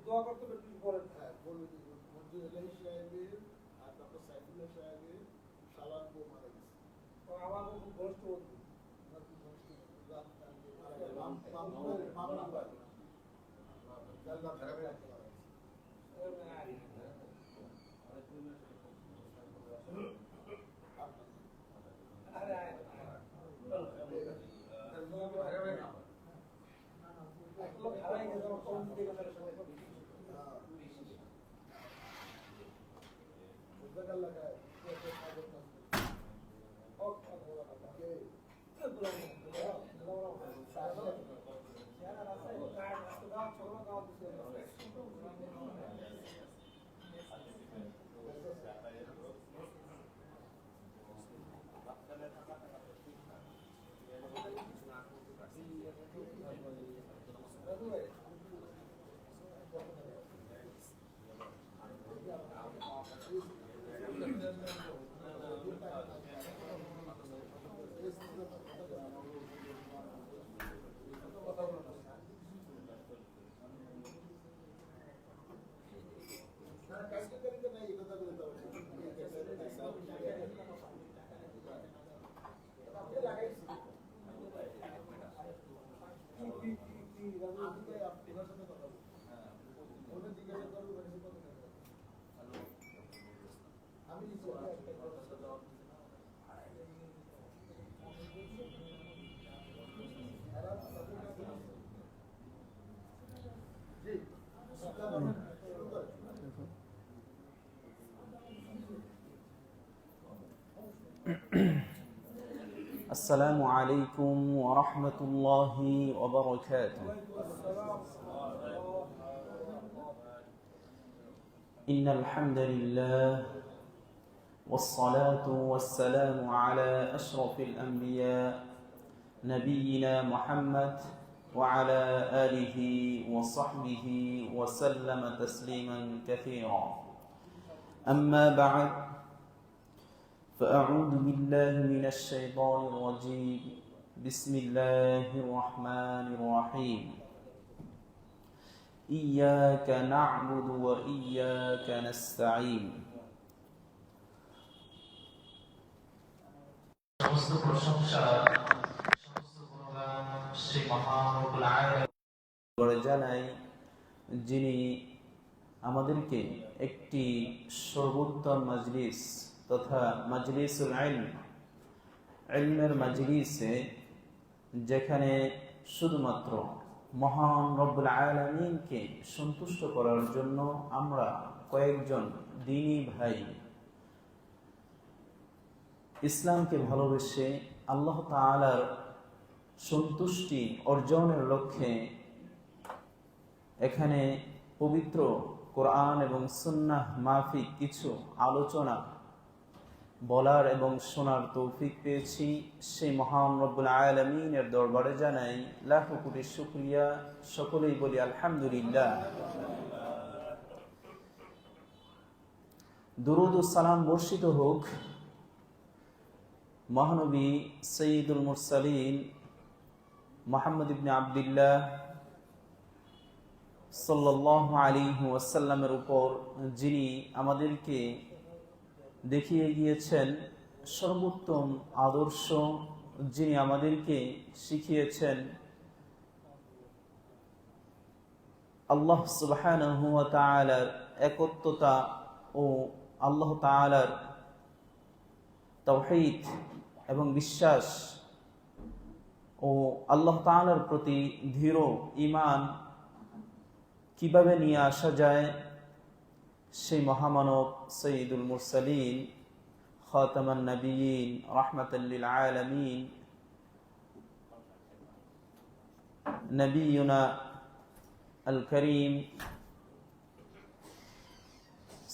দোয়া করতে বলেন। হ্যাঁ, বলুন মঞ্জুর এলাহি সাহেবের আর ডক্টর সাইফুল্লাহ সাহেবের শালার বউ মারা গেছে। আমার খুব ঘনিষ্ঠ বন্ধু। السلام عليكم ورحمة الله وبركاته. إن الحمد لله والصلاة والسلام على أشرف الأنبياء نبينا محمد وعلى آله وصحبه وسلم تسليما كثيرا. أما بعد، فأعوذ بالله من الشيطان الرجيم. بسم الله الرحمن الرحيم. إياك نعبد وإياك نستعين. সমস্ত প্রশংসা সমস্ত গুণগান সেই মহান রব্বুল আলামিন জানাই, যিনি আমাদেরকে একটি সর্বোত্তম মাজলিস তথা মাজলিসুল ইলমের মাজলিসে, যেখানে শুধুমাত্র মহান রব্বুল আলামিনকে সন্তুষ্ট করার জন্য আমরা কয়েকজন দ্বীনী ভাই ইসলামকে ভালোবেসে আল্লাহ তাআলার সন্তুষ্টি অর্জনের লক্ষ্যে এখানে পবিত্র কোরআন এবং সুন্নাহ মাফিক কিছু আলোচনা বলার এবং শোনার তৌফিক পেয়েছি, সেই মহান রব্বুল আলামিনের দরবারে জানাই লাখো কোটি শুকরিয়া। সকলেই বলি আলহামদুলিল্লাহ। দুরূদ ও সালাম বর্ষিত হোক মহানবী সৈয়দুল মুরসালিন মুহাম্মদ ইবনে আব্দুল্লাহ সাল্লাল্লাহু আলাইহি ওয়াসাল্লামের উপর, যিনি আমাদেরকে দেখিয়ে গিয়েছেন সর্বোত্তম আদর্শ, যিনি আমাদেরকে শিখিয়েছেন আল্লাহ সুবহানাহু ওয়া তাআলার একত্বতা ও আল্লাহ তাআলার তাওহীদ এবং বিশ্বাস ও আল্লাহ তাআলার প্রতি দৃঢ় ঈমান কিভাবে নিয়ে আসা যায়, সেই মহামানব সৈয়দুল মুরসালিন খাতামান নবিয়্যিন রাহমাতাল লিল আলামিন নবিয়ুনা আল করিম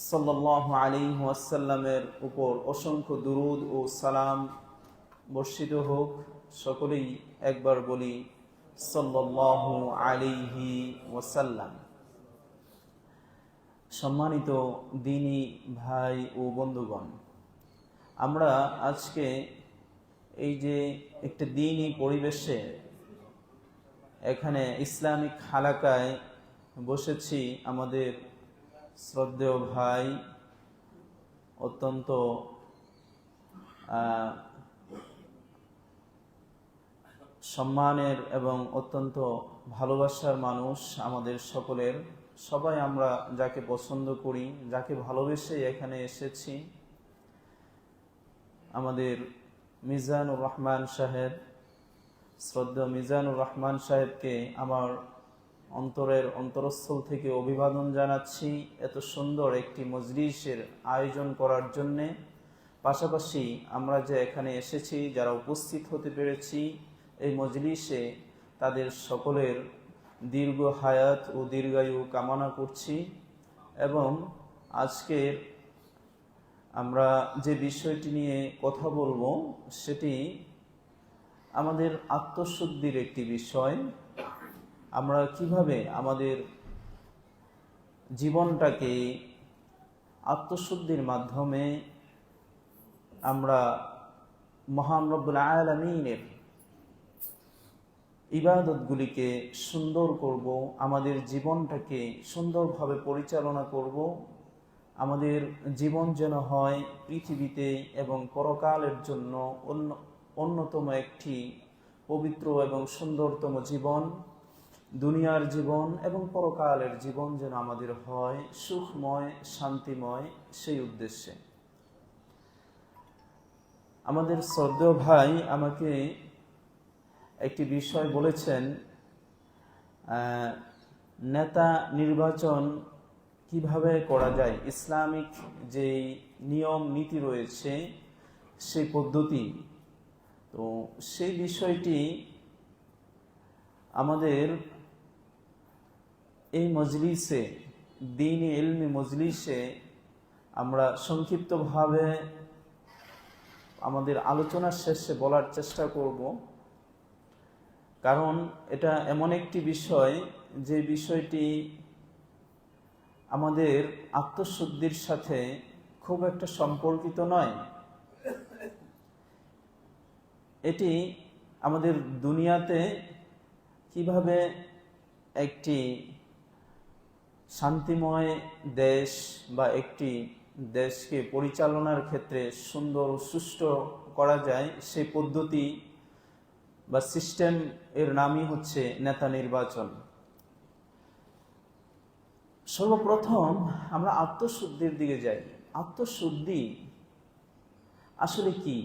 সাল্লাল্লাহু আলাইহি ওয়াসাল্লামের উপর অসংখ্য দুরূদ ও সালাম বর্ষিত হোক। সকলেই একবার বলি সাল্লাল্লাহু আলাইহি ওয়াসাল্লাম। সম্মানিত দ্বীনী ভাই ও বন্ধুগণ, আমরা আজকে এই যে একটা দ্বীনী পরিবেশে এখানে ইসলামিক হালাকায় বসেছি, আমাদের শ্রদ্ধেয় ভাই, অত্যন্ত সম্মানের এবং অত্যন্ত ভালোবাসার মানুষ আমাদের সকলের, সবাই আমরা যাকে পছন্দ করি, যাকে ভালোবেসে এখানে এসেছি, আমাদের মিজানুর রহমান সাহেব, শ্রদ্ধেয় মিজানুর রহমান সাহেবকে আমার অন্তরের অন্তরস্থল থেকে অভিবাদন জানাচ্ছি এত সুন্দর একটি মজলিসের আয়োজন করার জন্যে। পাশাপাশি আমরা যে এখানে এসেছি, যারা উপস্থিত হতে পেরেছি এই মজলিসে, তাদের সকলের দীর্ঘ হায়াত ও দীর্ঘায়ু কামনা করছি। এবং আজকের আমরা যে বিষয়টি নিয়ে কথা বলবো সেটি আমাদের আত্মশুদ্ধির একটি বিষয়। আমরা কিভাবে আমাদের জীবনটাকে আত্মশুদ্ধির মাধ্যমে আমরা মহান রব্বুল আলামিনের ইবাদতগুলিকে সুন্দর করব, আমাদের জীবনটাকে সুন্দরভাবে পরিচালনা করব, আমাদের জীবন যেন হয় পৃথিবীতে এবং পরকালের জন্য অন্যতম একটি পবিত্র এবং সুন্দরতম জীবন, দুনিয়ার জীবন এবং পরকালের জীবন যেন আমাদের হয় সুখময়, শান্তিময়, সেই উদ্দেশ্যে। আমাদের শ্রদ্ধেয় ভাই আমাকে একটি বিষয় বলেছেন, নেতা নির্বাচন কিভাবে করা যায়, ইসলামিক যে নিয়ম নীতি রয়েছে সেই পদ্ধতি। তো সেই বিষয়টি আমাদের এই মজলিসে, দ্বীনী ইলমি মজলিসে আমরা সংক্ষিপ্তভাবে আমাদের আলোচনার শেষে বলার চেষ্টা করব, কারণ এটা এমন একটি বিষয় যে বিষয়টি আমাদের আত্মশুদ্ধির সাথে খুব একটা সম্পর্কিত নয়। এটি আমাদের দুনিয়াতে কিভাবে একটি শান্তিময় দেশ বা একটি দেশকে পরিচালনার ক্ষেত্রে সুন্দর ও সুষ্ঠু করা যায়, সেই পদ্ধতি বা সিস্টেম এর নামই হচ্ছে নেতা নির্বাচন। সর্বপ্রথম আমরা আত্মশুদ্ধির দিকে যাই। আত্মশুদ্ধি আসলে কি?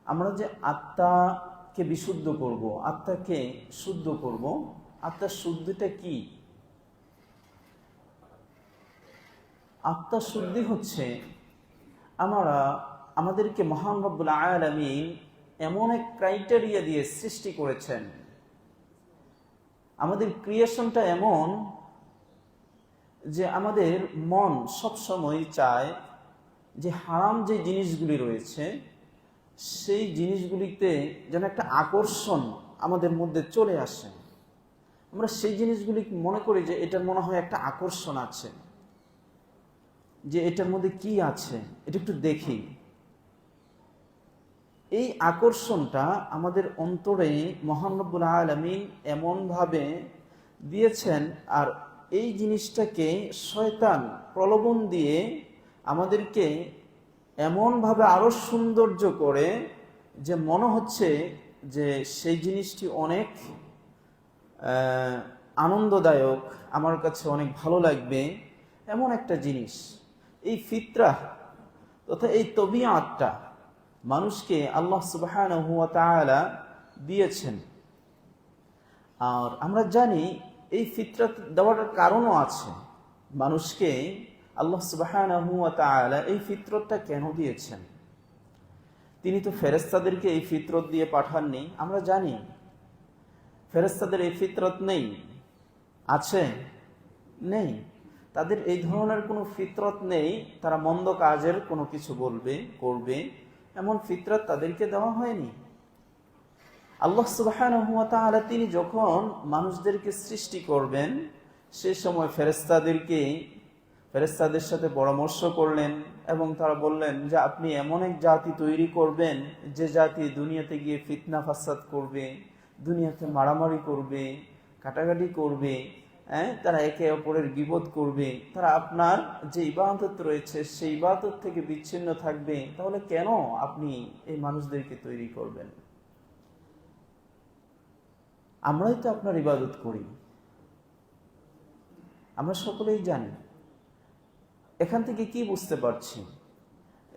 আমরা যে আত্মাকে বিশুদ্ধ করব, আত্মাকে শুদ্ধ করব, আত্মার শুদ্ধিটা কি? আত্মার শুদ্ধি হচ্ছে আমাদেরকে মহান রব্বুল আলামিন এমন এক ক্রাইটেরিয়া দিয়ে সৃষ্টি করেছেন, আমাদের ক্রিয়েশনটা এমন যে আমাদের মন সবসময় চায় যে হারাম যে জিনিসগুলি রয়েছে সেই জিনিসগুলিতে যেন একটা আকর্ষণ আমাদের মধ্যে চলে আসে। আমরা সেই জিনিসগুলি মনে করি যে এটার মনে হয় একটা আকর্ষণ আছে, যে এটার মধ্যে কি আছে এটা একটু দেখি। এই আকর্ষণটা আমাদের অন্তরে মহান রব্বুল আলামিন এমনভাবে দিয়েছেন, আর এই জিনিসটাকে শয়তান প্রলোভন দিয়ে আমাদেরকে এমনভাবে আরো সৌন্দর্য করে যে মনে হচ্ছে যে সেই জিনিসটি অনেক আনন্দদায়ক, আমার কাছে অনেক ভালো লাগবে, এমন একটা জিনিস। এই ফিতরা তথা এই তবিয়াতটা মানুষকে আল্লাহ সুবহানাহু ওয়া তাআলা দিয়েছেন। আর আমরা জানি এই ফিতরাত দেওয়ার কারণও আছে। মানুষকে আল্লাহ সুবহানাহু ওয়া তাআলা এই ফিতরতটা কেন দিয়েছেন? তিনি তো ফেরেশতাদেরকে এই ফিতরত দিয়ে পাঠাননি। আমরা জানি ফেরেশতাদের এই ফিতরত নেই, আছে? নেই। তাদের এই ধরনের কোনো ফিতরত নেই, তারা মন্দ কাজের কোনো কিছু বলবে, করবে, এমন ফিতরত তাদেরকে দেওয়া হয়নি। আল্লাহ সুবহানাহু ওয়া তাআলা তিনি যখন মানুষদেরকে সৃষ্টি করবেন, সে সময় ফেরেশতাদের সাথে পরামর্শ করলেন এবং তারা বললেন যে আপনি এমন এক জাতি তৈরি করবেন যে জাতি দুনিয়াতে গিয়ে ফিতনা ফাসাদ করবে, দুনিয়াতে মারামারি করবে, কাটাকাটি করবে, তারা একে অপরের গীবত করবে, তারা আপনার যে ইবাদত রয়েছে সেই ইবাদত থেকে বিচ্ছিন্ন থাকবে। তাহলে কেন আপনি এই মানুষদেরকে তৈরি করবেন? আমরাই তো আপনার ইবাদত করি, আমরা সকলেই জানি। এখান থেকে কি বুঝতে পারছি?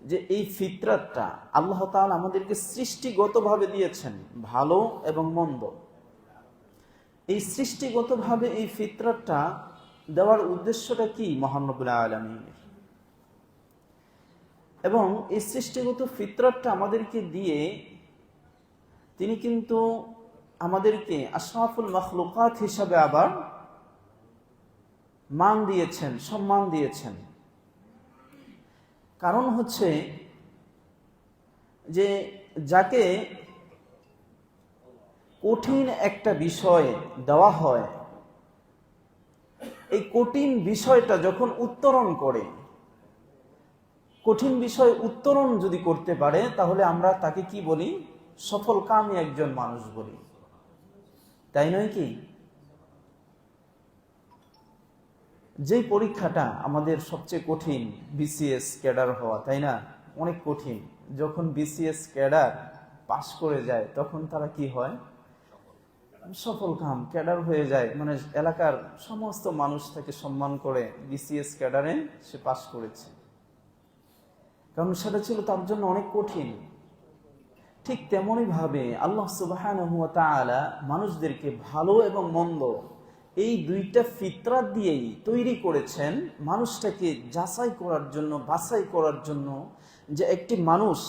যে এই ফিতরাতটা আল্লাহ তাআলা আমাদেরকে সৃষ্টিগতভাবে দিয়েছেন, ভালো এবং মন্দ। এই সৃষ্টিগতভাবে এই ফিতরাতটা দেওয়ার উদ্দেশ্যটা কি মহান রব্বুল আলামিনের? এবং এই সৃষ্টিগত ফিতরাতটা আমাদেরকে দিয়ে তিনি কিন্তু আমাদেরকে আশরাফুল মাখলুকাত হিসাবে আবার মান দিয়েছেন, সম্মান দিয়েছেন। কারণ হচ্ছে যে যাকে কঠিন একটা বিষয় দেওয়া হয়, এই কঠিন বিষয়টা যখন উত্তরণ করে, কঠিন বিষয় উত্তরণ যদি করতে পারে, তাহলে আমরা তাকে কি বলি? সফলকামী একজন মানুষ বলি, তাই নয় কি? যে পরীক্ষাটা আমাদের সবচেয়ে কঠিন, বিসিএস ক্যাডার হওয়া, তাই না? অনেক কঠিন। যখন বিসিএস ক্যাডার পাশ করে যায় তখন তারা কি হয়? সফলকাম ক্যাডার হয়ে যায়, মানে এলাকার সমস্ত মানুষ তাকে সম্মান করে, বিসিএস ক্যাডারে সে পাশ করেছে, কারণ সেটা ছিল তার জন্য অনেক কঠিন। ঠিক তেমনই ভাবে আল্লাহ সুবহানাহু ওয়া তাআলা মানুষদেরকে ভালো এবং মন্দ এই দুইটা ফিতরাত দিয়েই তৈরি করেছেন, মানুষটাকে যাচাই করার জন্য, বাছাই করার জন্য, যে একটি মানুষ,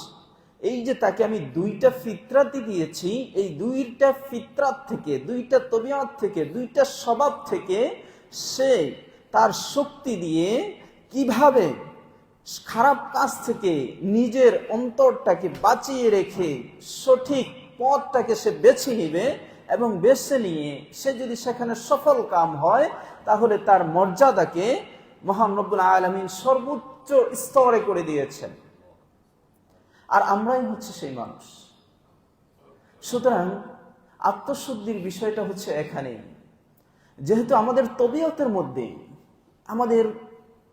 এই যে তাকে আমি দুইটা ফিতরাতই দিয়েছি, এই দুইটা ফিতরাত থেকে, দুইটা তবিয়াত থেকে, দুইটা স্বভাব থেকে সে তার শক্তি দিয়ে কিভাবে খারাপ কাজ থেকে নিজের অন্তরটাকে বাঁচিয়ে রেখে সঠিক পথটাকে সে বেছে নিবে, এবং বেছে নিয়ে সে যদি সেখানে সফল কাম হয়, তাহলে তার মর্যাদাকে মহান রব্বুল আলামিন সর্বোচ্চ স্তরে করে দিয়েছেন। আর আমরাই হচ্ছে সেই মানুষ। সুতরাং আত্মশুদ্ধির বিষয়টা হচ্ছে এখানে, যেহেতু আমাদের তবিয়তের মধ্যে, আমাদের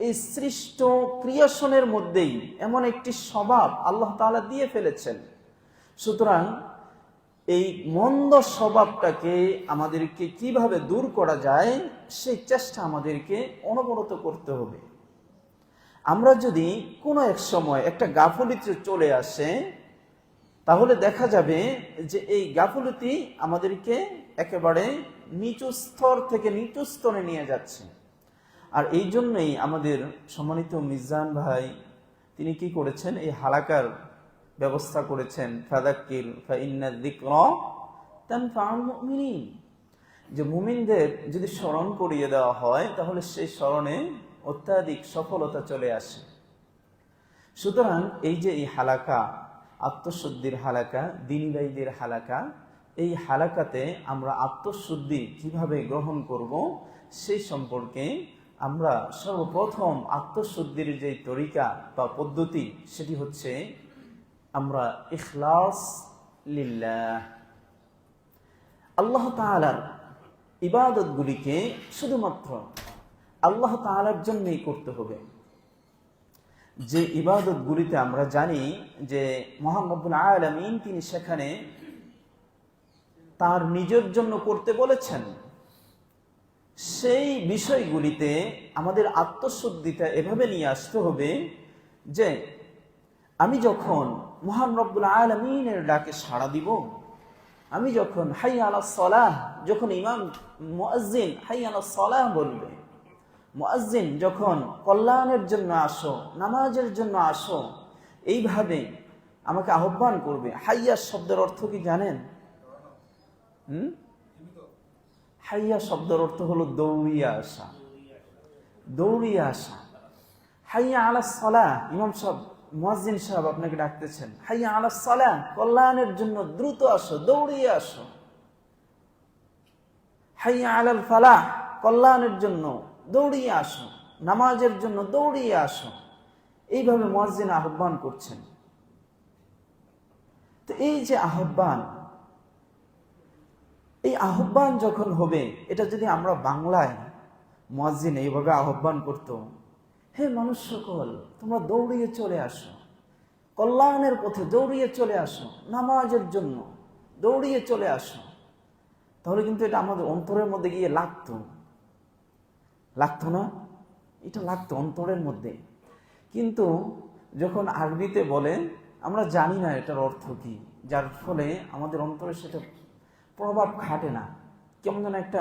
এই সৃষ্ট ক্রিয়েশনের মধ্যেই এমন একটি স্বভাব আল্লাহ তাআলা দিয়ে ফেলেছেন, সুতরাং এই মন্দ স্বভাবটাকে আমাদেরকে কিভাবে দূর করা যায় সেই চেষ্টা আমাদেরকে অনবরত করতে হবে। আমরা যদি কোনো এক সময় একটা গাফলতি চলে আসে, তাহলে দেখা যাবে যে এই গাফলতি আমাদেরকে একেবারে নিচু স্তর থেকে নিচু স্তরে নিয়ে যাচ্ছে। আর এই জন্যই আমাদের সম্মানিত মিজান ভাই তিনি কি করেছেন? এই হালাকার ব্যবস্থা করেছেন, ফাযাক্কির ফাইন্না যিকরা তানফাউল মুমিনিন, যে মুমিনদের যদি স্মরণ করিয়ে দেওয়া হয় তাহলে সেই স্মরণে অত্যাধিক সফলতা চলে আসে। সুতরাং এই যে এই হালাকা, আত্মশুদ্ধির হালাকা, দ্বীনী ভাইদের হালাকা, এই হালাকাতে আমরা আত্মশুদ্ধি কিভাবে গ্রহণ করব সেই সম্পর্কে আমরা সর্বপ্রথম আত্মশুদ্ধির যে তরিকা বা পদ্ধতি, সেটি হচ্ছে আমরা ইখলাস লিল্লাহ, আল্লাহ তাআলার ইবাদতগুলিকে শুধুমাত্র আল্লাহ তাআলার জন্যই করতে হবে। যে ইবাদতগুলিতে আমরা জানি যে মহান রব্বুল আলামিন তিনি সেখানে তার নিজের জন্য করতে বলেছেন, সেই বিষয়গুলিতে আমাদের আত্মশুদ্ধিটা এভাবে নিয়ে আসতে হবে যে আমি যখন মহান রব্বুল আলামিনের ডাকে সাড়া দিব, আমি যখন হাইয়া আলাস সালাহ, যখন ইমাম মুয়াজ্জিন হাইয়া আলাস সালাহ বলবে, মুয়াজ্জিন যখন কল্যাণের জন্য আসো, নামাজের জন্য আসো, এইভাবে আমাকে আহ্বান করবে। হাইয়া শব্দের অর্থ কি জানেন? হাইয়া শব্দের অর্থ হলো দৌড়িয়ে আসা, দৌড়িয়ে আসা। হাইয়া আলাস সালাহ, ইমাম সাহেব মুয়াজ্জিন সাহেব আপনাকে ডাকতেছেন, হাইয়া আলাস সালাহ, কল্যাণের জন্য দ্রুত আসো, দৌড়িয়ে আসো। হাইয়া আলাল ফালাহ, কল্যাণের জন্য দৌড়িয়ে আসো, নামাজের জন্য দৌড়িয়ে আসো। এইভাবে মুয়াজ্জিন আহ্বান করছেন। তো এই যে আহ্বান, এই আহ্বান যখন হবে, এটা যদি আমরা বাংলায় মুয়াজ্জিন এইভাবে আহ্বান করত, হে মানুষ সকল, তোমরা দৌড়িয়ে চলে আসো, কল্যাণের পথে দৌড়িয়ে চলে আসো, নামাজের জন্য দৌড়িয়ে চলে আসো, তাহলে কিন্তু এটা আমাদের অন্তরের মধ্যে গিয়ে লাগতো না? এটা লাগতো অন্তরের মধ্যে। কিন্তু যখন আরবিতে বলে, আমরা জানি না এটার অর্থ কি, যার ফলে আমাদের অন্তরে সেটা প্রভাব খাটে না। কেমন যেন একটা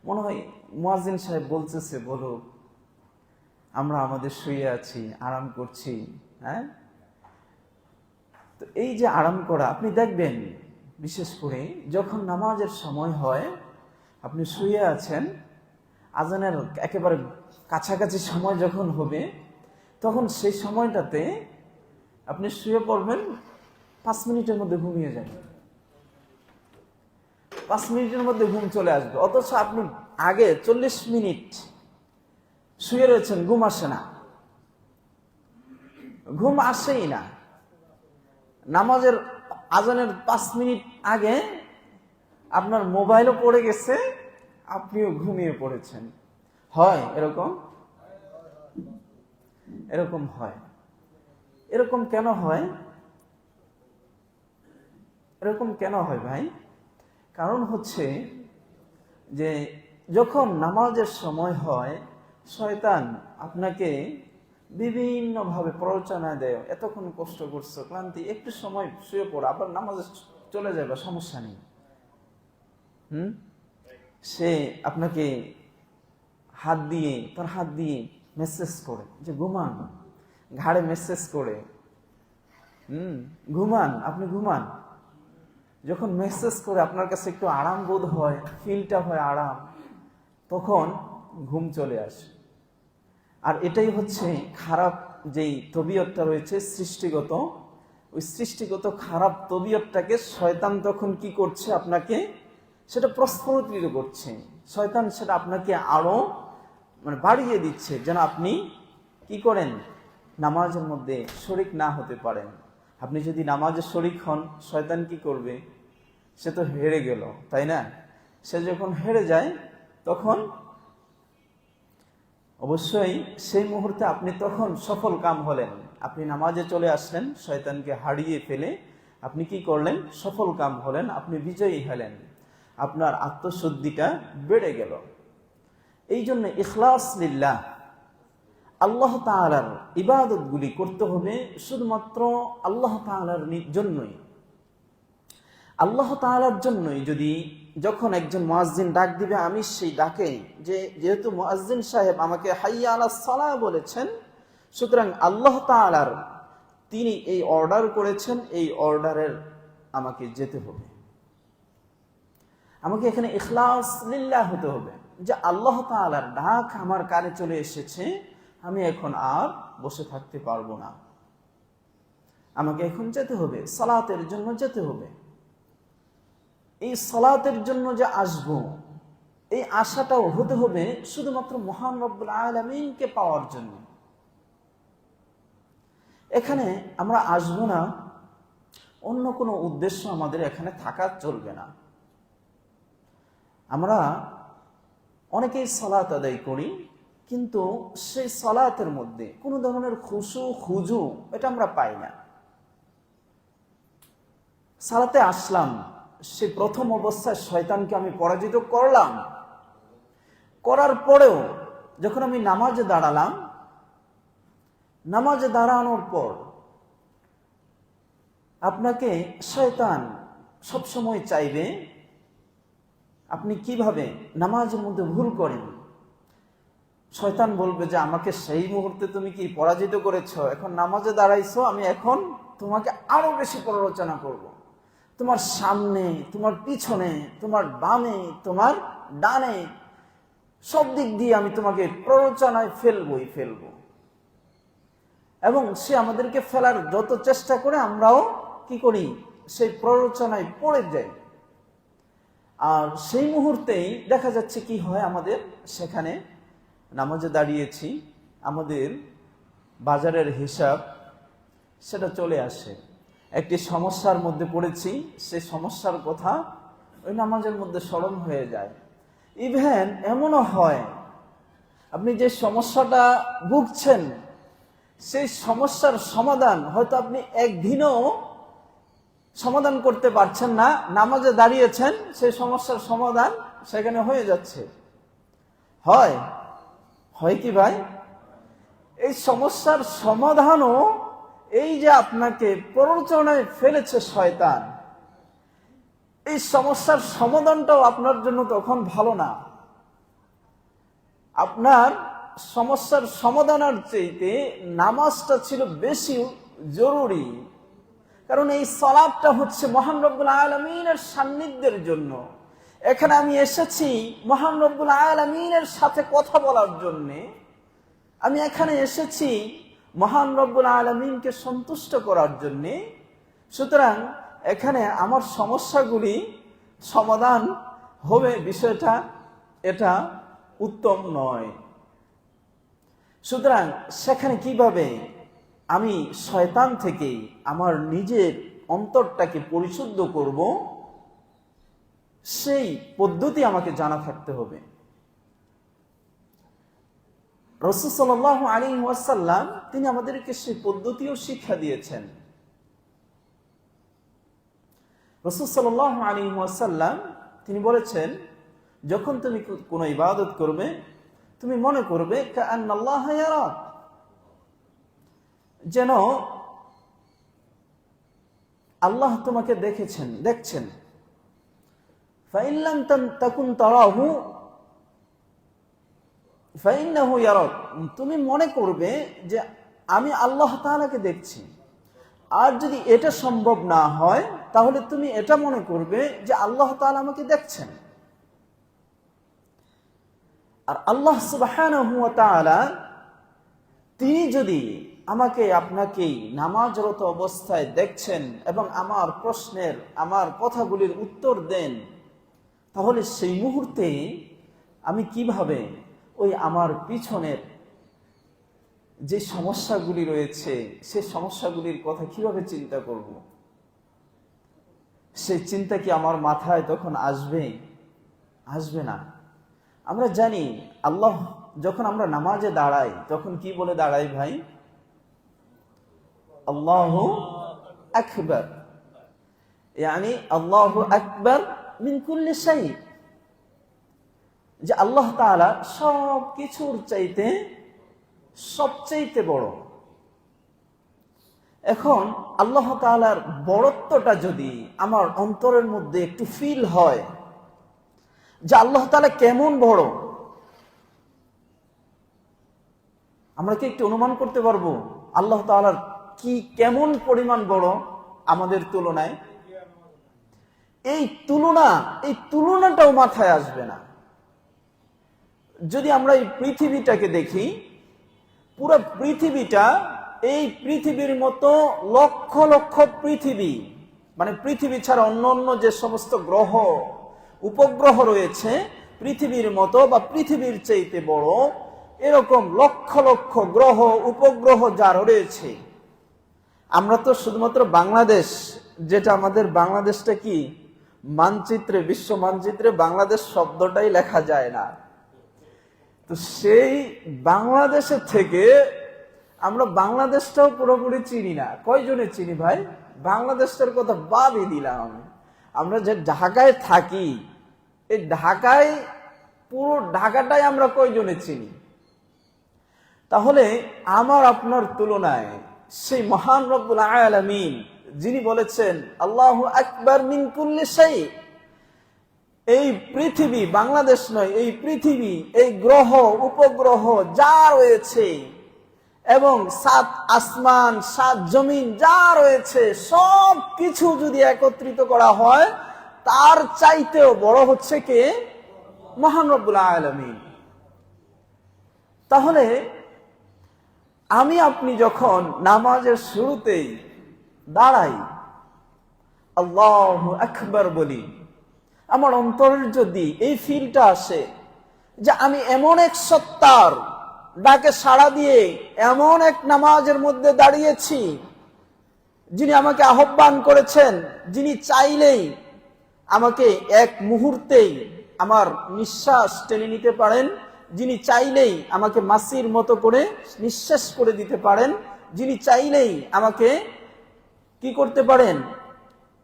মনে হয় মুয়াজ্জিন সাহেব বলতেছে, বলো, আমরা আমাদের শুয়ে আছি, আরাম করছি। হ্যাঁ, তো এই যে আরাম করা, আপনি দেখবেন বিশেষ করে যখন নামাজের সময় হয়, আপনি শুয়ে আছেন, আজানের একেবারে কাছাকাছি সময় যখন হবে, তখন সেই সময়টাতে আপনি শুয়ে পড়বেন, 5 মিনিটের মধ্যে ঘুমিয়ে যাবেন, 5 মিনিটের মধ্যে ঘুম চলে আসবে। অথচ আপনি আগে 40 মিনিট শুয়ে রয়েছেন, ঘুম আসে না, ঘুম আসেই না। নামাজের আজানের 5 মিনিট আগে আপনার মোবাইলও পড়ে গেছে, আপনিও ঘুমিয়ে পড়েছেন। হয় এরকম? এরকম হয়। এরকম কেন হয়? এরকম কেন হয় ভাই? কারণ হচ্ছে যে যখন নামাজের সময় হয়, শয়তান আপনাকে বিভিন্নভাবে প্ররোচনা দেয়, এতক্ষণ কষ্ট করছো, ক্লান্তি, একটু সময় শুয়ে পড়ো, আবার নামাজে চলে যাবে, সমস্যা নেই। সে আপনাকে তার হাত দিয়ে মেসেজ করে যে ঘুমান, ঘাড়ে মেসেজ করে ঘুমান, আপনি ঘুমান। যখন মেসেজ করে আপনার কাছে একটু আরাম বোধ হয়, ফিলটা হয় আরাম, তখন ঘুম চলে আসে। আর এটাই হচ্ছে খারাপ যেই তবিয়তটা রয়েছে সৃষ্টিগত, ওই সৃষ্টিগত খারাপ তবিয়তটাকে শয়তান তখন কি করছে, আপনাকে সেটা প্রস্ফুটিত করছে। শয়তান সেটা আপনাকে আরো বাড়িয়ে দিচ্ছে, যেন আপনি কি করেন, নামাজের মধ্যে শরিক না হতে পারেন। আপনি যদি নামাজে শরিক হন, শয়তান কি করবে? সে তো হেরে গেল, তাই না? সে যখন হেরে যায়, তখন অবশ্যই সেই মুহূর্তে আপনি তখন সফল কাম হলেন। আপনি নামাজে চলে আসলেন, শয়তানকে হারিয়ে ফেলে আপনি কি করলেন? সফল কাম হলেন, আপনি বিজয়ী হলেন, আপনার আত্মশুদ্ধিটা বেড়ে গেল। এই জন্য ইখলাস লিল্লাহ, আল্লাহ তাআলার ইবাদতগুলি করতে হবে শুধুমাত্র আল্লাহ তাআলার জন্যই। আল্লাহ তাআলার জন্যই যদি যখন একজন মুয়াজ্জিন ডাক দিবে, আমি সেই ডাকে যেহেতু মুয়াজ্জিন সাহেব আমাকে হাইয়া আলাস সালাহ বলেছেন, সুতরাং আল্লাহ তাআলার তিনি এই অর্ডার করেছেন, এই অর্ডারের আমাকে যেতে হবে। আমাকে এখানে ইখলাস লিল্লাহ হতে হবে, যে আল্লাহ তাআলার ডাক আমার কানে চলে এসেছে, আমি এখন আর বসে থাকতে পারবো না, আমাকে এখন যেতে হবে, সালাতের জন্য যেতে হবে। এই সালাতের জন্য যে আসবো, এই আশাটাও হতে হবে শুধুমাত্র মহান রব্বুল আলামিনকে পাওয়ার জন্য। এখানে আমরা আসবো না, অন্য কোনো উদ্দেশ্য আমাদের এখানে থাকা চলবে না। আমরা অনেকেই সালাত আদায় করি, কিন্তু সেই সালাতের মধ্যে কোনো ধরনের খুশু খুজু এটা আমরা পাই না। সালাতে আসলাম, সে প্রথম অবস্থায় শয়তানকে আমি পরাজিত করলাম, করার পরেও যখন আমি নামাজে দাঁড়ালাম, নামাজে দাঁড়ানোর পর আপনাকে শয়তান সবসময় চাইবে আপনি কিভাবে নামাজের মধ্যে ভুল করেন। শয়তান বলবে যে আমাকে সেই মুহূর্তে তুমি কি পরাজিত করেছো, এখন নামাজে দাঁড়াইছো, আমি এখন তোমাকে আরো বেশি প্ররোচনা করব। তোমার সামনে, তোমার পিছনে, তোমার বামে, তোমার ডানে, সব দিক দিয়ে আমি তোমাকে প্ররোচনায় ফেলবো। এবং সে আমাদেরকে ফেলার যত চেষ্টা করে আমরাও কি করি, সেই প্ররোচনায় পড়ে যাই। আর সেই মুহূর্তেই দেখা যাচ্ছে কি হয়, আমাদের সেখানে নামাজে দাঁড়িয়েছি, আমাদের বাজারের হিসাব সেটা চলে আসে। একটি সমস্যার মধ্যে পড়েছি, সেই সমস্যার কথা ওই নামাজের মধ্যে স্মরণ হয়ে যায়। ইভেন এমনও হয় আপনি যে সমস্যাটা ভুগছেন সেই সমস্যার সমাধান হয়তো আপনি একদিনও সমাধান করতে পারছেন না, নামাজে দাঁড়িয়েছেন, সেই সমস্যার সমাধান সেখানে হয়ে যাচ্ছে। হয় কি ভাই? এই সমস্যার সমাধানও এই যে আপনাকে প্ররোচনায় ফেলেছে শয়তান, এই সমস্যার সমাধানটাও আপনার জন্য তখন ভালো না। আপনার সমস্যার সমাধানের চাইতে নামাজটা ছিল বেশি জরুরি। কারণ এই সালাতটা হচ্ছে মহান রব্বুল আলামিনের সান্নিধ্যের জন্য। এখানে আমি এসেছি মহান রব্বুল আলামিনের সাথে কথা বলার জন্য, আমি এখানে এসেছি মহান রব্বুল আলামিনকে সন্তুষ্ট করার জন্য। সুতরাং এখানে আমার সমস্যাগুলি সমাধান হবে, বিষয়টা এটা উত্তম নয়। সুতরাং সেখানে কিভাবে আমি শয়তান থেকে আমার নিজের অন্তরটাকে পরিশুদ্ধ করব, সেই পদ্ধতি আমাকে জানা থাকতে হবে। রাসূল সাল্লাল্লাহু আলাইহি ওয়াসাল্লাম তিনি আমাদেরকে সেই পদ্ধতিও শিক্ষা দিয়েছেন। রাসূল সাল্লাল্লাহু আলাইহি ওয়াসাল্লাম তিনি বলেছেন, যখন তুমি কোনো ইবাদত করবে তুমি মনে করবে কাআন্নাল্লাহ ইয়ারাক, যেন আল্লাহ তোমাকে দেখছেন। ফাইন লাম তাকুন তারাহু ফাইন্নাহু ইয়ারাক, তুমি মনে করবে যে আমি আল্লাহ তাআলাকে দেখছি। আর যদি এটা সম্ভব না হয় তাহলে তুমি এটা মনে করবে যে আল্লাহ তাআলা আমাকে দেখছেন। আর আল্লাহ সুবহানাহু ওয়া তাআলা তিনি যদি আমাকে আপনাকে নামাজরত অবস্থায় দেখছেন এবং আমার প্রশ্নের, আমার কথাগুলির উত্তর দেন, তাহলে সেই মুহূর্তে আমি কিভাবে ওই আমার পিছনের যে সমস্যাগুলি রয়েছে সেই সমস্যাগুলির কথা কিভাবে চিন্তা করব? সেই চিন্তা কি আমার মাথায় তখন আসবে না। আমরা জানি আল্লাহ যখন আমরা নামাজে দাঁড়াই তখন কি বলে দাঁড়াই ভাই? আল্লাহু আকবার, ইয়ানি আল্লাহু আকবার মিন কুল্লি শাই, যে আল্লাহ তাআলা সব কিছুর চাইতে সবচাইতে বড়। এখন আল্লাহ তাআলার বড়ত্বটা যদি আমার অন্তরের মধ্যে একটু ফিল হয় যে আল্লাহ তাআলা কেমন বড়, আমরা কি একটু অনুমান করতে পারবো আল্লাহ তাআলার কি কেমন পরিমাণ বড় আমাদের তুলনায়? এই তুলনাটাও মাথায় আসবে না। যদি আমরা এই পৃথিবীটাকে দেখি, পুরো পৃথিবীটা এই পৃথিবীর মতো লক্ষ লক্ষ পৃথিবী, মানে পৃথিবী ছাড়া অন্য যে সমস্ত গ্রহ উপগ্রহ রয়েছে পৃথিবীর মতো বা পৃথিবীর চাইতে বড়, এরকম লক্ষ লক্ষ গ্রহ উপগ্রহ যা রয়েছে, আমরা তো শুধুমাত্র বাংলাদেশ, যেটা আমাদের বাংলাদেশটা কি মানচিত্রে, বিশ্ব মানচিত্রে বাংলাদেশ শব্দটাই লেখা যায় না। তো সেই বাংলাদেশের থেকে আমরা বাংলাদেশটাও পুরোপুরি চিনি না। কয়জনে চিনি ভাই? বাংলাদেশটার কথা বাদই দিলাম, আমরা যে ঢাকায় থাকি, এই ঢাকায় পুরো ঢাকাটাই আমরা কয়জনে চিনি? তাহলে আমার আপনার তুলনায় সেই মহান রব্বুল আলামিন যিনি বলেছেন আল্লাহু আকবার মিন কুল্লি শাই, এই পৃথিবী, বাংলাদেশ নয়, এই পৃথিবী, এই গ্রহ উপগ্রহ যা রয়েছে এবং 7 আসমান 7 জমিন যা রয়েছে সব কিছু যদি একত্রিত করা হয় তার চাইতেও বড় হচ্ছে কে? মহান রব্বুল আলামিন। তাহলে আমি আপনি যখন নামাজের শুরুতেই দাঁড়াই, আল্লাহু আকবার বলি, আমার অন্তরের যদি এই ফিলটা আসে যে আমি এমন এক সত্তার ডাকে সাড়া দিয়ে এমন এক নামাজের মধ্যে দাঁড়িয়েছি যিনি আমাকে আহ্বান করেছেন, যিনি চাইলেই আমাকে এক মুহূর্তেই আমার নিঃশ্বাস টেনে নিতে পারেন, যিনি চাইলেই আমাকে মাছির মতো করে নিঃশ্বাস করে দিতে পারেন, যিনি চাইলেই আমাকে কি করতে পারেন?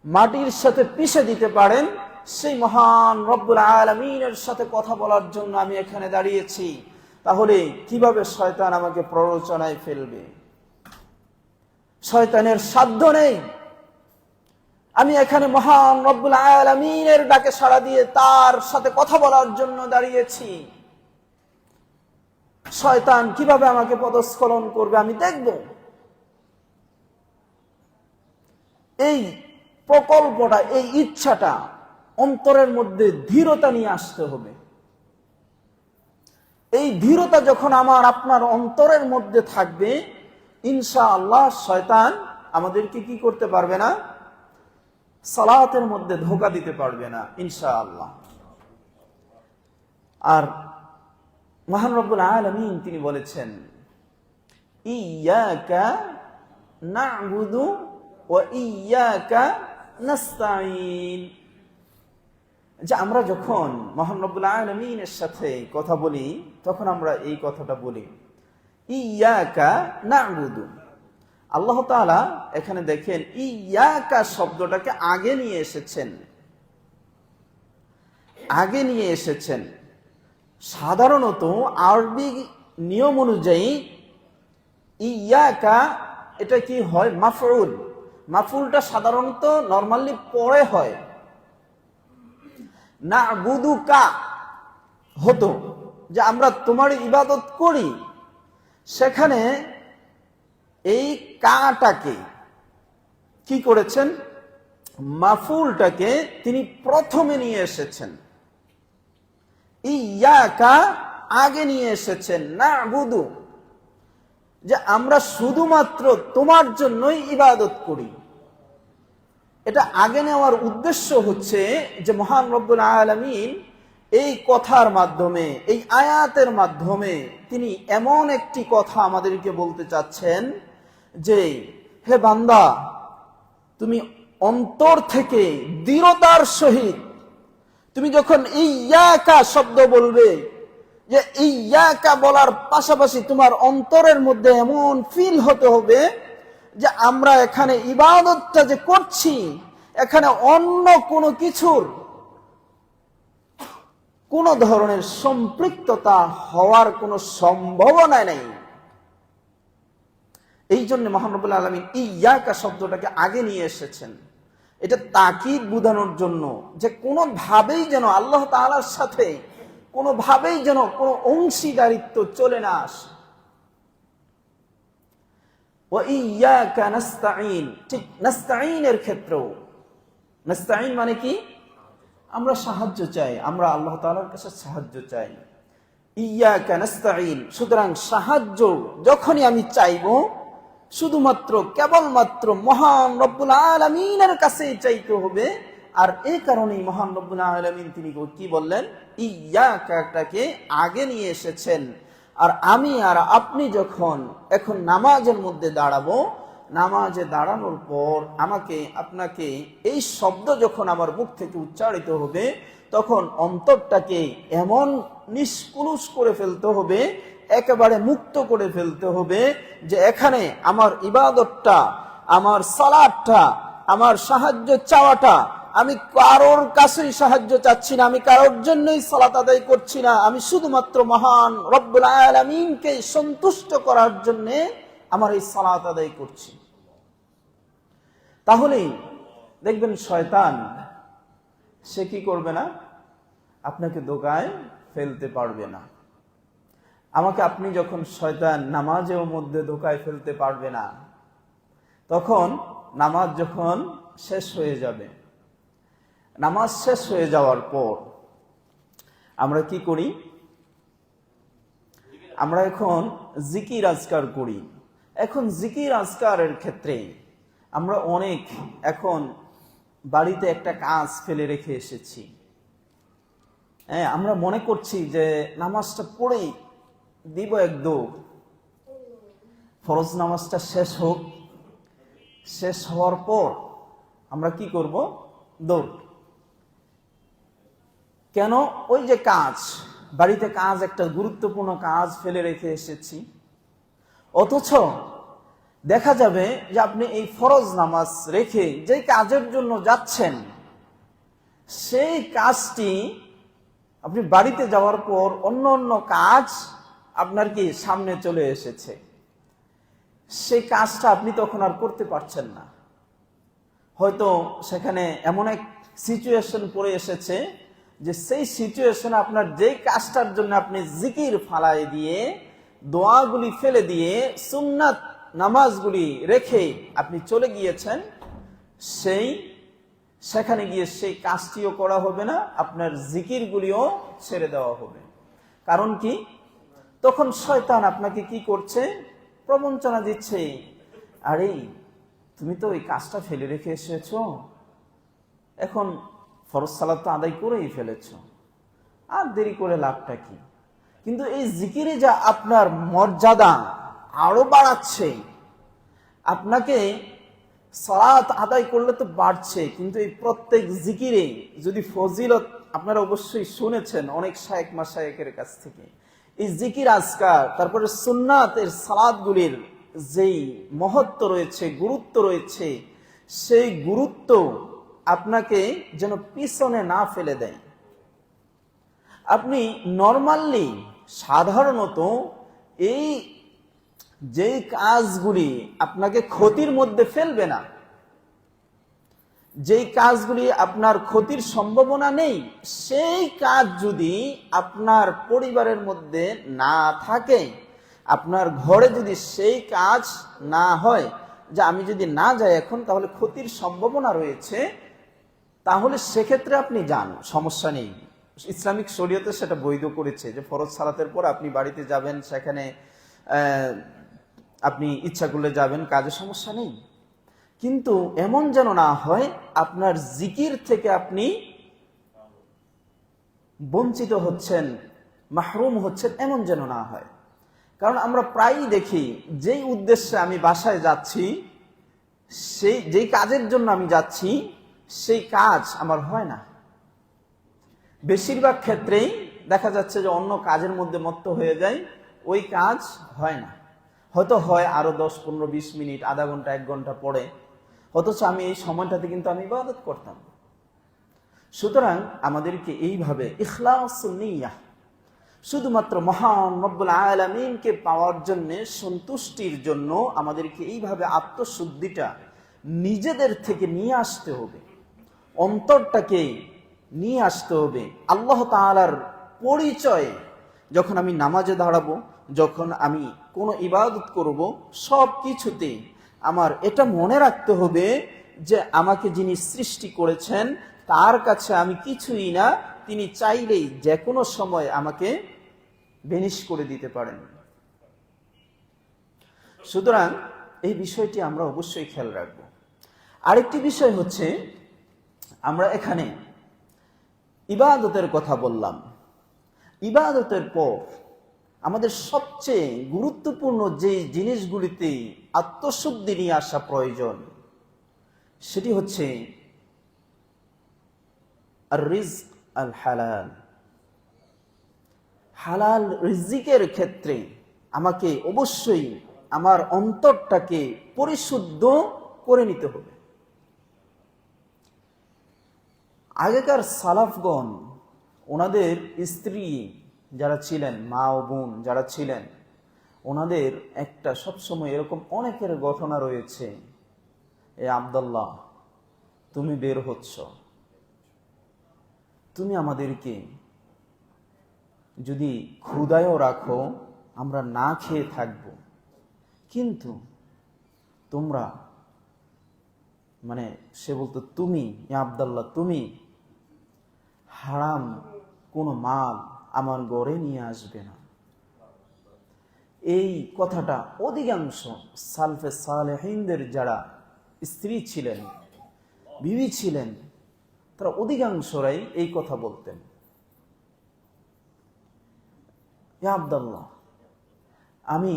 মাটির সাথে পিষে দিতে পারেন, সেই মহান রব্বুল আলামিনের সাথে কথা বলার জন্য আমি এখানে দাঁড়িয়েছি। তাহলে কিভাবে শয়তান আমাকে প্ররোচনায় ফেলবে? শয়তানের সাধ্য নেই। আমি এখানে মহান রব্বুল আলামিনের ডাকে সাড়া দিয়ে তার সাথে কথা বলার জন্য দাঁড়িয়েছি। শয়তান কিভাবে আমাকে পদস্খলন করবে আমি দেখব। এই প্রকল্পটা, এই ইচ্ছাটা অন্তরের মধ্যে ধীরতা নিয়ে আসতে হবে। এই ধীরতা যখন আমার আপনার অন্তরের মধ্যে থাকবে, ইনশাআল্লাহ শয়তান আমাদেরকে কি করতে পারবে না? সালাতের মধ্যে ধোঁকা দিতে পারবে না ইনশাআল্লাহ। আর মহান রব্বুল আলামিন তিনি বলেছেন ইয়াকা না'বুদু ওয়া ইয়াকা নাস্তাঈন, যে আমরা যখন মহান রব্বুল আলামিনের সাথে কথা বলি তখন আমরা এই কথাটা বলি ইয়াকা না'বুদু। আল্লাহ তাআলা এখানে দেখেন ইয়াকা শব্দটাকে আগে নিয়ে এসেছেন। সাধারণত আরবি নিয়ম অনুযায়ী ইয়াকা এটা কি হয়? মাফউল। মাফউলটা সাধারণত নরমালি পরে হয়, না'বুদুকা হতো যে আমরা তোমার ইবাদত করি, সেখানে এই কাটাকে কি করেছেন? মাফউলটাকে তিনি প্রথমে নিয়ে এসেছেন, ইয়াকা আগে নিয়ে এসেছেন, না'বুদু যে আমরা শুধুমাত্র তোমার জন্যই ইবাদত করি। এটা আগে নেওয়ার উদ্দেশ্য হচ্ছে যে মহান রব্বুল আলামিন এই কথার মাধ্যমে, এই আয়াতের মাধ্যমে তিনি এমন একটি কথা আমাদেরকে বলতে চাচ্ছেন যে হে বান্দা, তুমি অন্তর থেকে দৃঢ়তার সহিত তুমি যখন ইয়াকা শব্দ বলবে, যে ইয়াকা বলার পাশাপাশি তোমার অন্তরের মধ্যে এমন ফিল হতে হবে যে আমরা এখানে ইবাদতটা যে করছি এখানে অন্য কোনো কিছুর কোন ধরনের সম্পৃক্ততা হওয়ার কোনো সম্ভাবনা নেই। এই জন্য মহান রব্বুল আলামিন ইয়াকা শব্দটাকে আগে নিয়ে এসেছেন। এটা তাকিদ বোঝানোর জন্য যে কোনোভাবেই যেন আল্লাহ তাআলার সাথে কোনোভাবেই যেন কোনো অংশীদারিত্ব চলে না আসে। ওয়া ইয়াকা নাস্তাঈন, ঠিক নাস্তাঈনের ক্ষেত্রেও, নাস্তাঈন মানে কি? আমরা সাহায্য চাই, আমরা আল্লাহ তাআলার কাছে সাহায্য চাই। ইয়াকা নাস্তাঈন, সুতরাং সাহায্য যখনই আমি চাইব শুধুমাত্র কেবলমাত্র মহান রব্বুল আলামিনের কাছেই চাইতে হবে। আর এই কারণেই মহান রব্বুল আলামিন তিনি কি বললেন? ইয়াকাটাকে আগে নিয়ে এসেছেন। আর আমি আর আপনি যখন এখন নামাজের মধ্যে দাঁড়াবো, নামাজে দাঁড়ানোর পর আমাকে আপনাকে এই শব্দ যখন আমার মুখ থেকে উচ্চারিত হবে তখন অন্তরটাকে এমন নিষ্কুলুষ করে ফেলতে হবে, একেবারে মুক্ত করে ফেলতে হবে যে এখানে আমার ইবাদতটা, আমার সালাতটা, আমার সাহায্য চাওয়াটা, আমি কারোর কাছেই সাহায্য চাচ্ছি না, আমি কারোর জন্যই সালাত আদায় করছি না, আমি শুধুমাত্র মহান রব্বুল আলামিনকে সন্তুষ্ট করার জন্য আমার এই সালাত আদায় করছি। তাহলেই দেখবেন শয়তান সে কি করবে না, আপনাকে ধোঁকায় ফেলতে পারবে না। আমাকে আপনি যখন শয়তান নামাজের মধ্যে ধোঁকায় ফেলতে পারবে না, তখন নামাজ যখন শেষ হয়ে যাবে, নামাজ শেষ হয়ে যাওয়ার পর আমরা কি করি, আমরা এখন জিকির আজকার করি। এখন জিকির আজকারের ক্ষেত্রে আমরা অনেক এখন বাড়িতে একটা কাজ ফেলে রেখে এসেছি। হ্যাঁ, আমরা মনে করছি যে নামাজটা পড়েই দিব এক দৌড়, ফরজ নামাজটা শেষ হোক, শেষ হওয়ার পর আমরা কি করব, দৌড়। কেন? ওই যে কাজ, বাড়িতে কাজ, একটা গুরুত্বপূর্ণ কাজ ফেলে রেখে এসেছি। অথচ দেখা যাবে যে আপনি এই ফরজ নামাজ রেখে যে কাজের জন্য যাচ্ছেন, সেই কাজটি আপনি বাড়িতে যাওয়ার পর অন্য অন্য কাজ আপনার কি সামনে চলে এসেছে, সেই কাজটা আপনি তখন আর করতে পারছেন না। হয়তো সেখানে এমন এক সিচুয়েশন পড়ে এসেছে যে সেই সিচুয়েশনে আপনার যেই কাজটার জন্য আপনি জিকির ফালাই দিয়ে, দোয়াগুলি ফেলে দিয়ে, সুন্নাত নামাজগুলি রেখে আপনি চলে গিয়েছেন, সেখানে গিয়ে সেই কাজটিও করা হবে না, আপনার জিকিরগুলিও ছেড়ে দেওয়া হবে। কারণ কি? তখন শয়তান আপনাকে কি করছে, প্রবঞ্চনা দিচ্ছে, আরে তুমি তো ওই কাজটা ফেলে রেখে এসেছো, এখন ফরজ সালাত তো আদায় করেই ফেলেছ, আর দেরি করে লাভটা কি? কিন্তু এই জিকিরে যা আপনার মর্যাদা আরো বাড়াচ্ছে, আপনাকে সালাত আদায় করলে তো বাড়ছে, কিন্তু এই প্রত্যেক জিকিরে যদি ফজিলত, আপনারা অবশ্যই শুনেছেন অনেক শায়েখ মাশায়েখের কাছ থেকে, এই জিকির আজকার, তারপরে সুন্নাতের সালাতগুলির যেই মহত্ব রয়েছে, গুরুত্ব রয়েছে, সেই গুরুত্ব আপনাকে যেন পিছনে না ফেলে দেয়। আপনি নরমালি সাধারণত এই যে কাজগুলি আপনাকে ক্ষতির মধ্যে ফেলবে না, যেই কাজগুলি আপনার ক্ষতির সম্ভাবনা নেই, সেই কাজ যদি আপনার পরিবারের মধ্যে না থাকে, আপনার ঘরে যদি সেই কাজ না হয়, যে আমি যদি না যাই এখন তাহলে ক্ষতির সম্ভাবনা রয়েছে, তাহলে সেক্ষেত্রে আপনি যান, সমস্যা নেই। ইসলামিক শরীয়তে সেটা বৈধ করেছে যে ফরজ সালাতের পর আপনি বাড়িতে যাবেন, সেখানে আপনি ইচ্ছা করলে যাবেন, কাজে সমস্যা নেই। কিন্তু এমন যেন না হয় আপনার জিকির থেকে আপনি বঞ্চিত হচ্ছেন, মাহরুম হচ্ছেন, এমন যেন না হয়। কারণ আমরা প্রায়ই দেখি যেই উদ্দেশ্যে আমি বাসায় যাচ্ছি, সেই যেই কাজের জন্য আমি যাচ্ছি, সেই কাজ আমার হয় না। বেশিরভাগ ক্ষেত্রেই দেখা যাচ্ছে যে অন্য কাজের মধ্যে মত্ত হয়ে যায়, ওই কাজ হয় না। হয়তো হয় আরো 10-15-20 মিনিট, আধা ঘন্টা 1 ঘন্টা পরে, অথচ আমি এই সময়টাতে কিন্তু আমি ইবাদত করতাম। সুতরাং আমাদেরকে এইভাবে ইখলাসুন নিয়াহ, শুধুমাত্র মহান রব্বুল আলামিনকে পাওয়ার জন্য, সন্তুষ্টির জন্য আমাদেরকে এইভাবে আত্মশুদ্ধিটা নিজেদের থেকে নিয়ে আসতে হবে, অন্তরটাকে নিয়ে আসতে হবে। আল্লাহ তাআলার পরিচয় যখন আমি নামাজে দাঁড়াবো, যখন আমি কোনো ইবাদত করব, সব কিছুতে আমার এটা মনে রাখতে হবে যে আমাকে যিনি সৃষ্টি করেছেন তার কাছে আমি কিছুই না, তিনি চাইলেই যে কোনো সময় আমাকে বেনিশ করে দিতে পারেন। সুতরাং এই বিষয়টি আমরা অবশ্যই খেয়াল রাখব। আরেকটি বিষয় হচ্ছে, আমরা এখানে ইবাদতের কথা বললাম, ইবাদতের পর আমাদের সবচেয়ে গুরুত্বপূর্ণ যে জিনিসগুলিতে আত্মশুদ্ধি নিয়ে আসা প্রয়োজন, সেটি হচ্ছে আর রিজক আল হালাল। হালাল রিজিকের ক্ষেত্রে আমাকে অবশ্যই আমার অন্তরটাকে পরিশুদ্ধ করে নিতে হবে। আগেকার সালাফগণ ওনাদের স্ত্রী যারা ছিলেন, মা ও বোন যারা ছিলেন, ওনাদের একটা সবসময় এরকম অনেকের ঘটনা রয়েছে, এ আব্দুল্লাহ তুমি বের হচ্ছ, তুমি আমাদেরকে যদি ক্ষুধায়ও রাখো আমরা না খেয়ে থাকব, কিন্তু তোমরা সে বলতো তুমি আব্দুল্লাহ তুমি হারাম কোনো মাল আমার ঘরে নিয়ে আসবে না। এই কথাটা অধিকাংশ সালফে সালেহিনদের যারা স্ত্রী ছিলেন, বিবি ছিলেন, তারা অধিকাংশরাই এই কথা বলতেন। ইয়া আব্দুল্লাহ আমি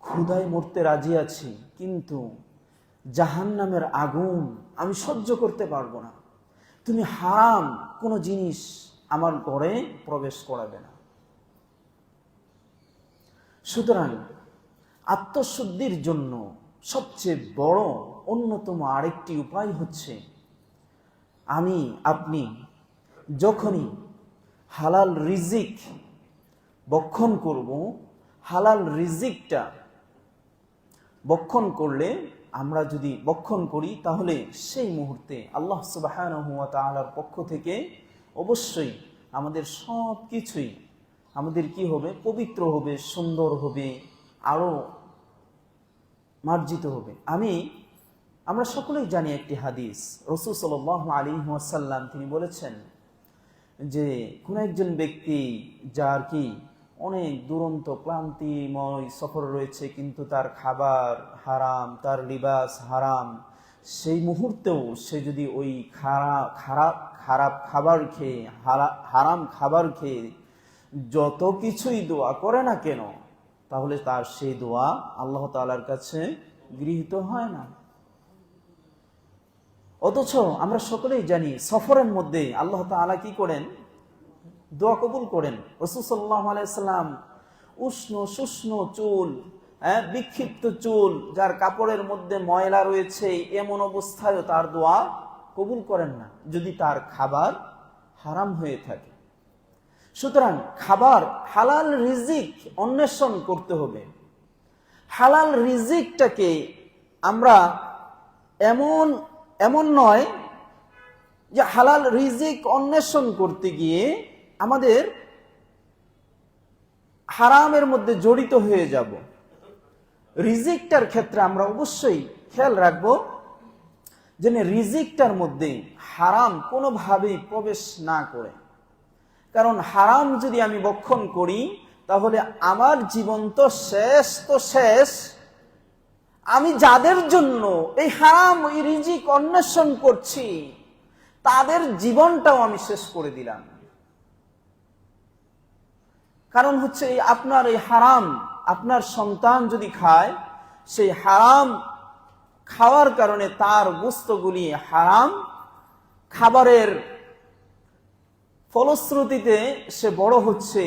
ক্ষুধায় মরতে রাজি আছি, কিন্তু জাহান্নামের আগুন আমি সহ্য করতে পারবো না, তুমি হারাম কোনো জিনিস আমার ঘরে প্রবেশ করাবে না। সুতরাং আত্মশুদ্ধির জন্য সবচেয়ে বড় অন্যতম আরেকটি উপায় হচ্ছে, আমি আপনি যখনই হালাল রিজিক ভক্ষণ করব, হালাল রিজিকটা ভক্ষণ করলে আমরা যদি ভক্ষণ করি তাহলে সেই মুহূর্তে আল্লাহ সুবহানাহু ওয়া তাআলার পক্ষ থেকে অবশ্যই আমাদের সব কিছুই আমাদের কি হবে, পবিত্র হবে, সুন্দর হবে, আরো মার্জিত হবে। আমরা সকলেই জানি একটি হাদিস, রাসূল সাল্লাল্লাহু আলাইহি ওয়াসাল্লাম তিনি বলেছেন যে কোন একজন ব্যক্তি যার কি অনেক দুরন্ত ক্লান্তিময় সফর রয়েছে, কিন্তু তার খাবার হারাম, তার লিবাস হারাম, সেই মুহূর্তেও সে যদি ওই খারাপ খাবার খেয়ে, হারাম খাবার খেয়ে যত কিছুই দোয়া করে না কেন, তাহলে তার সেই দোয়া আল্লাহ তাআলার কাছে গৃহীত হয় না। অথচ আমরা সকলেই জানি সফরের মধ্যে আল্লাহ তাআলা কি করেন, দোয়া কবুল করেন। রাসূল সাল্লাল্লাহু আলাইহি সাল্লাম উষ্ণ শুষ্ণ চুল, বিক্ষিপ্ত চুল, যার কাপড়ের মধ্যে ময়লা রয়েছে, এমন অবস্থায়ও তার দোয়া কবুল করেন না যদি তার খাবার হারাম হয়ে থাকে। সুতরাং খাবার হালাল রিজিক অন্বেষণ করতে হবে। হালাল রিজিকটাকে আমরা এমন নয় যে হালাল রিজিক অন্বেষণ করতে গিয়ে আমাদের হারামের মধ্যে জড়িত হয়ে যাব। রিজিকটার ক্ষেত্রে আমরা অবশ্যই খেয়াল রাখবো যেন রিজিকটার মধ্যে হারাম কোনোভাবেই প্রবেশ না করে। কারণ হারাম যদি আমি ভক্ষণ করি তাহলে আমার জীবন তো শেষ। আমি যাদের জন্য এই হারাম এই রিজিক অন্বেষণ করছি তাদের জীবনটাও আমি শেষ করে দিলাম। কারণ হচ্ছে আপনার এই হারাম আপনার সন্তান যদি খায়, সেই হারাম খাওয়ার কারণে তার গোশতগুলি হারাম খাবারের ফলশ্রুতিতে সে বড় হচ্ছে,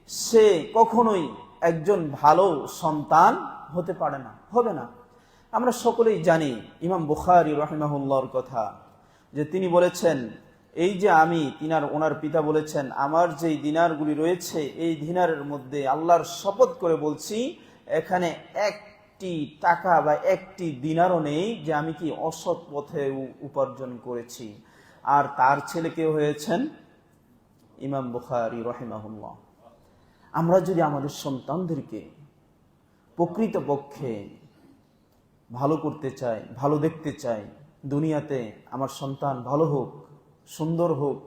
সে কখনোই একজন ভালো সন্তান হতে পারে না, হবে না। আমরা সকলেই জানি ইমাম বুখারী রাহিমাহুল্লাহর কথা, যে তিনি বলেছেন এই যে ওনার পিতা বলেছেন আমার যেই দিনারগুলি রয়েছে এই দিনারের মধ্যে আল্লাহর শপথ করে বলছি এখানে একটি টাকা বা একটি দিনারও নেই যে আমি কি অসৎ পথে উপার্জন করেছি। আর তার ছেলে কে হয়েছেন ইমাম বুখারী রাহিমাহুল্লাহ। আমরা যদি আমাদের সন্তানদেরকে প্রকৃতপক্ষে ভালো করতে চাই, ভালো দেখতে চাই, দুনিয়াতে আমার সন্তান ভালো হোক, সুন্দর হোক,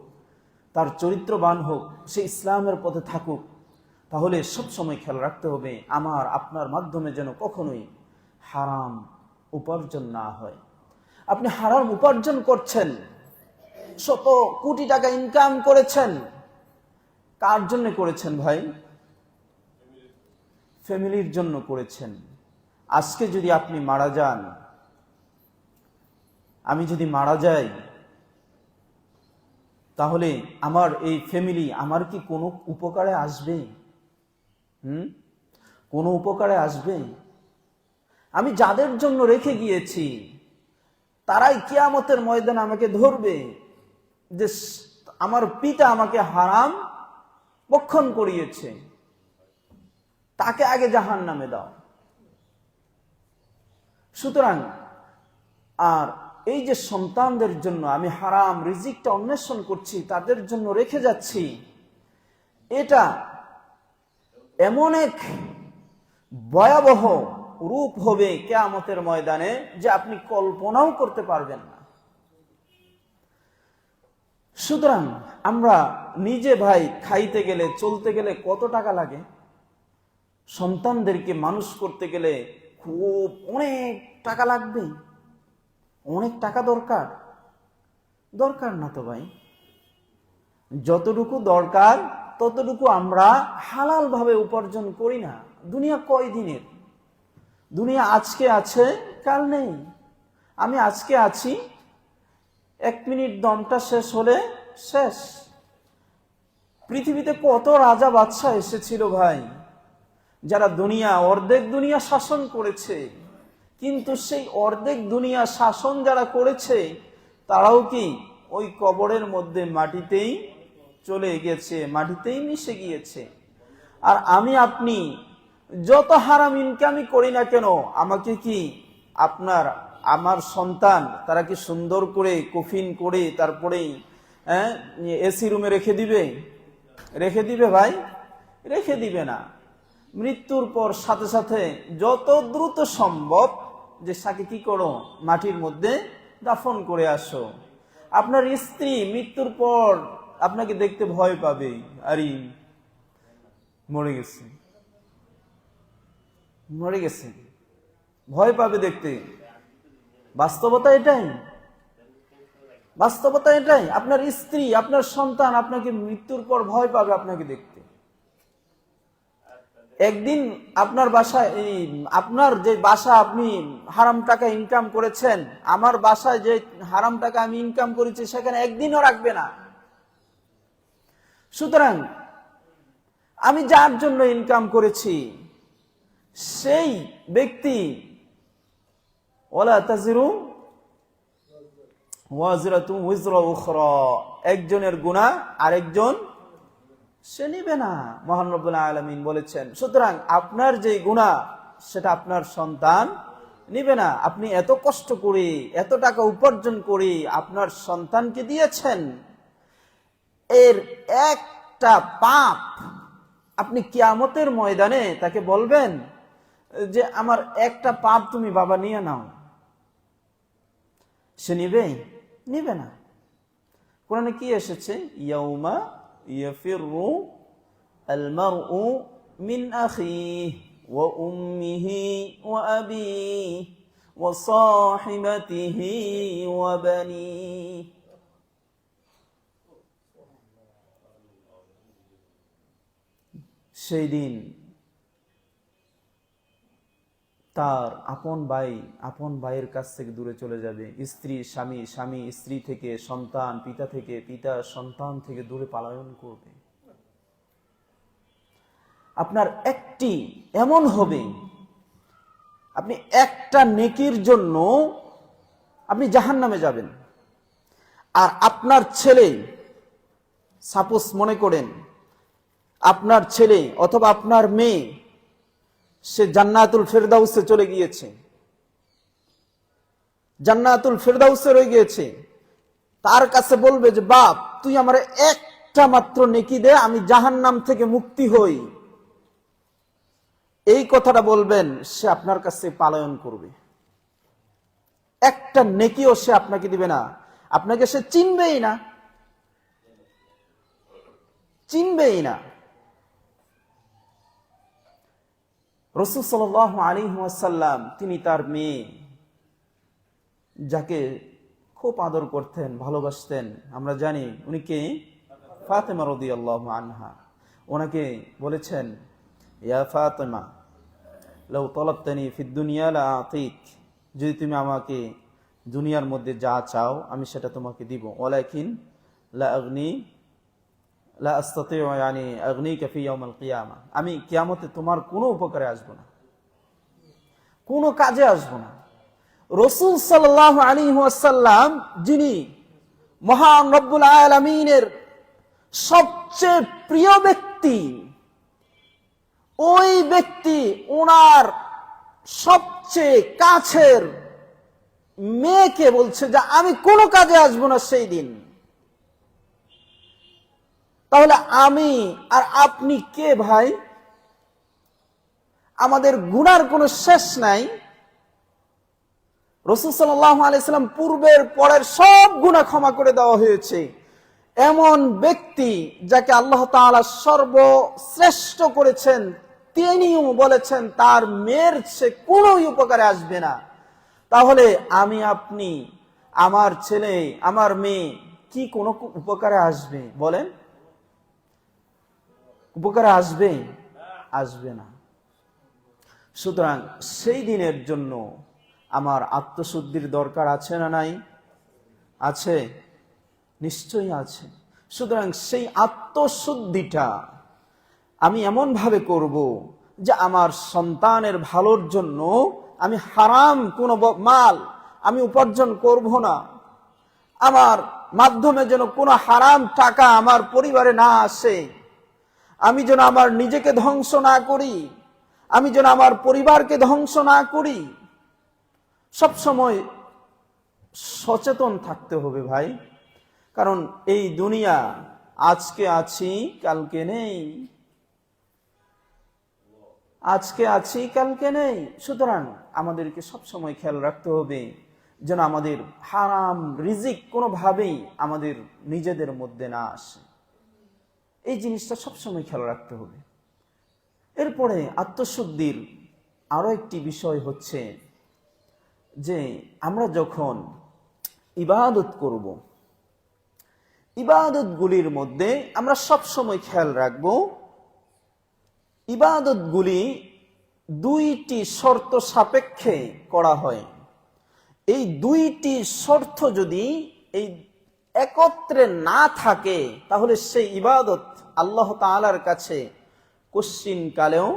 তার চরিত্রবান হোক, সে ইসলামের পথে থাকুক, তাহলে সব সময় খেয়াল রাখতে হবে আমার আপনার মাধ্যমে যেন কখনোই হারাম উপার্জন না হয়। আপনি হারাম উপার্জন করছেন, শত কোটি টাকা ইনকাম করেছেন, কার জন্য করেছেন ভাই? ফ্যামিলির জন্য করেছেন। আজকে যদি আপনি মারা যান, আমি যদি মারা যাই, তাহলে আমার এই ফ্যামিলি আমার কি কোনো উপকারে আসবে? কোনো উপকারে আসবে? আমি যাদের জন্য রেখে গিয়েছি তারাই কিয়ামতের ময়দানে আমাকে ধরবে যে আমার পিতা আমাকে হারাম ভক্ষণ করিয়েছে, তাকে আগে জাহান্নামে দাও। সুতরাং আর এই যে সন্তানদের জন্য আমি হারাম রিজিকটা অন্বেষণ করছি, তাদের জন্য রেখে যাচ্ছি, এটা এমন এক ভয়াবহ রূপ হবে কিয়ামতের ময়দানে যে আপনি কল্পনাও করতে পারবেন না। সুতরাং আমরা নিজে ভাই খাইতে গেলে চলতে গেলে কত টাকা লাগে, সন্তানদেরকে মানুষ করতে গেলে খুব অনেক টাকা লাগবে, অনেক টাকা দরকার না তো ভাই। যতটুকু দরকার ততটুকু আমরা হালাল ভাবে উপার্জন করি না। দুনিয়া কয় দিনের? দুনিয়া আজকে আছে, কাল নেই। আমি আজকে আছি, 1 মিনিট দমটা শেষ হলে শেষ। পৃথিবীতে কত রাজা বাদশাহ এসেছিল ভাই, যারা অর্ধেক দুনিয়া শাসন করেছে, কিন্তু সেই অর্ধেক দুনিয়া শাসন যারা করেছে তারাও কি ওই কবরের মধ্যে মাটিতেই চলে গেছে, মাটিতেই মিশে গিয়েছে। আর আমি আপনি যত হারাম ইনকামই করি না কেন, আমাকে কি আমার সন্তান তারা কি সুন্দর করে কফিন করে তারপরে এসি রুমে রেখে দিবে ভাই? রেখে দিবে না। মৃত্যুর পর সাথে সাথে যত দ্রুত সম্ভব যে সাকে কি করো, মাটির মধ্যে দাফন করে আসো। আপনার স্ত্রী মৃত্যুর পর আপনাকে দেখতে ভয় পাবে, আরে মরে গেছে, ভয় পাবে দেখতে। বাস্তবতা এটাই। আপনার স্ত্রী, আপনার সন্তান আপনাকে মৃত্যুর পর ভয় পাবে আপনাকে দেখতে। একদিন আপনার বাসায়, আপনার যে বাসা আপনি হারাম টাকা ইনকাম করেছেন, আমার বাসায় যে হারাম টাকা আমি ইনকাম করেছি সেখানে একদিনও রাখবে না। সুতরাং আমি যার জন্য ইনকাম করেছি সেই ব্যক্তি ওয়ালা তাজিরু ওয়াজিরাতু উযরা উখরা, একজনের গুনাহ আরেকজন সে নিবে না, মহান রব্বুল আলামিন বলেছেন। সুতরাং আপনার যে গুনাহ সেটা আপনার সন্তান নিবে না। আপনি এত কষ্ট করে এত টাকা উপার্জন করে আপনার সন্তানকে দিয়েছেন, এর একটা পাপ আপনি কিয়ামতের ময়দানে তাকে বলবেন যে আমার একটা পাপ তুমি বাবা নিয়ে নাও, সে নিবে না। কোরআনে কি এসেছে? ইয়াউমা ইয়াফিরু আল মারউ মিন আখিহি ওয়া উম্মিহি ওয়া আবিহি ওয়া সাহিবাতিহি ওয়া বানিহি। সেই দিন তার আপন ভাইয়ের কাছ থেকে দূরে চলে যাবে। স্ত্রী স্বামী, স্বামী স্ত্রী থেকে, সন্তান পিতা থেকে, পিতা সন্তান থেকে দূরে পলায়ন করবে। আপনার একটি এমন হবে, আপনি একটা নেকির জন্য আপনি জাহান্নামে যাবেন। আর আপনার ছেলে, সাপোজ মনে করেন আপনার ছেলে অথবা আপনার মেয়ে সে জান্নাতুল ফেরদাউসে চলে গিয়েছে, জান্নাতুল ফেরদাউসে রয়ে গিয়েছে, তার কাছে বলবে যে বাপ তুই আমার একটা মাত্র নেকি দে, আমি জাহান্নাম থেকে মুক্তি হই। এই কথাটা বলবেন, সে আপনার কাছে পালায়ন করবে। একটা নেকিও সে আপনাকে দিবে না, আপনাকে সে চিনবেই না। রাসূল সাল্লাল্লাহু আলাইহি ওয়াসাল্লাম তিনি তার মেয়ে যাকে খুব আদর করতেন, ভালোবাসতেন, আমরা জানি উনি কে? ফাতেমা রাদিয়াল্লাহু আনহা। ওনাকে বলেছেন, ইয়া ফাতেমা লাউ তালাবতানি ফিদ দুনিয়া লা আতিক, যদি তুমি আমাকে দুনিয়ার মধ্যে যা চাও আমি সেটা তোমাকে দিব, ওয়ালাকিন লা আগনি লা আস্তাতিউ ইয়ানি আগনিকা ফি ইয়াউমিল কিয়ামা, আমি কিয়ামতে তোমার কোনো উপকারে আসব না, কোনো কাজে আসব না। রাসূল সাল্লাল্লাহু আলাইহি ওয়াসাল্লাম, যিনি মহান রব্বুল আলামিনের সবচেয়ে প্রিয় ব্যক্তি, ওই ব্যক্তি ওনার সবচেয়ে কাছের মেয়েকে বলছে যে আমি কোনো কাজে আসব না সেই দিন। তাহলে আমি আর আপনি কে ভাই? আমাদের গুনার কোনো শেষ নাই। রাসূল সাল্লাল্লাহু আলাইহি সাল্লাম পূর্বের পরের সব গুনাহ ক্ষমা করে দেওয়া হয়েছে। এমন ব্যক্তি যাকে আল্লাহ তাআলা সর্বশ্রেষ্ঠ করেছেন, তিনিও বলেছেন তার মেয়ের সে কোনো উপকারে আসবে না। তাহলে আমি আপনি, আমার ছেলে, আমার মেয়ে কি কোনো উপকারে আসবে বলেন? উপকারে আসবে? আসবে না। সুতরাং সেই দিনের জন্য আমার আত্মশুদ্ধির দরকার আছে না নাই? আছে, নিশ্চয়ই আছে। সুতরাং সেই আত্মশুদ্ধিটা আমি এমন ভাবে করব যে আমার সন্তানের ভালোর জন্য আমি হারাম কোনো মাল আমি উপার্জন করব না, আমার মাধ্যমে যেন কোনো হারাম টাকা আমার পরিবারে না আসে, আমি যেন আমার নিজেকে ধ্বংস না করি, আমি যেন আমার পরিবারকে ধ্বংস না করি। সব সময় সচেতন থাকতে হবে ভাই, কারণ এই দুনিয়া আজকে আছি কালকে নেই, আজকে আছি কালকে নেই। সুতরাং আমাদেরকে সবসময় খেয়াল রাখতে হবে যেন আমাদের হারাম রিজিক কোনোভাবেই আমাদের নিজেদের মধ্যে না আসে। এই জিনিসটা সবসময় খেয়াল রাখতে হবে। এরপরে আত্মশুদ্ধির আরো একটি বিষয় হচ্ছে যে আমরা যখন ইবাদত করব, ইবাদতগুলির মধ্যে আমরা সবসময় খেয়াল রাখব ইবাদতগুলি দুইটি শর্ত সাপেক্ষে করা হয়। এই দুইটি শর্ত যদি এই একত্রে না থাকে তাহলে সেই ইবাদত আল্লাহ তাআলার কাছে কশ্চিন কালেও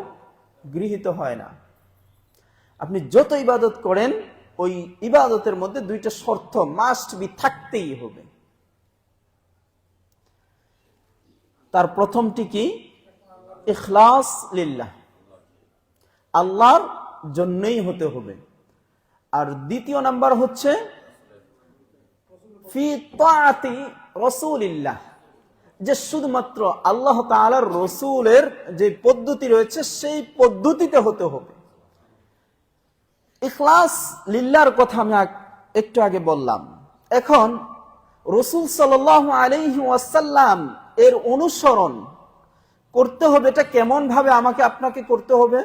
গৃহীত হয় না। আপনি যত ইবাদত করেন ওই ইবাদতের মধ্যে দুইটা শর্ত মাস্ট বি থাকতেই হবে। তার প্রথমটি কি? ইখলাস লিল্লাহ, আল্লাহর জন্যই হতে হবে। আর দ্বিতীয় নাম্বার হচ্ছে ফি তাআতি রাসূলিল্লাহ, যে শুধুমাত্র আল্লাহ তাআলার রাসূলের যে পদ্ধতি রয়েছে সেই পদ্ধতিতে হতে হবে। ইখলাস লিল্লাহর কথা আমি একটু আগে বললাম। এখন রাসূল সাল্লাল্লাহু আলাইহি ওয়াসাল্লাম এর অনুসরণ করতে হবে। এটা কেমন ভাবে আমাকে আপনাকে করতে হবে?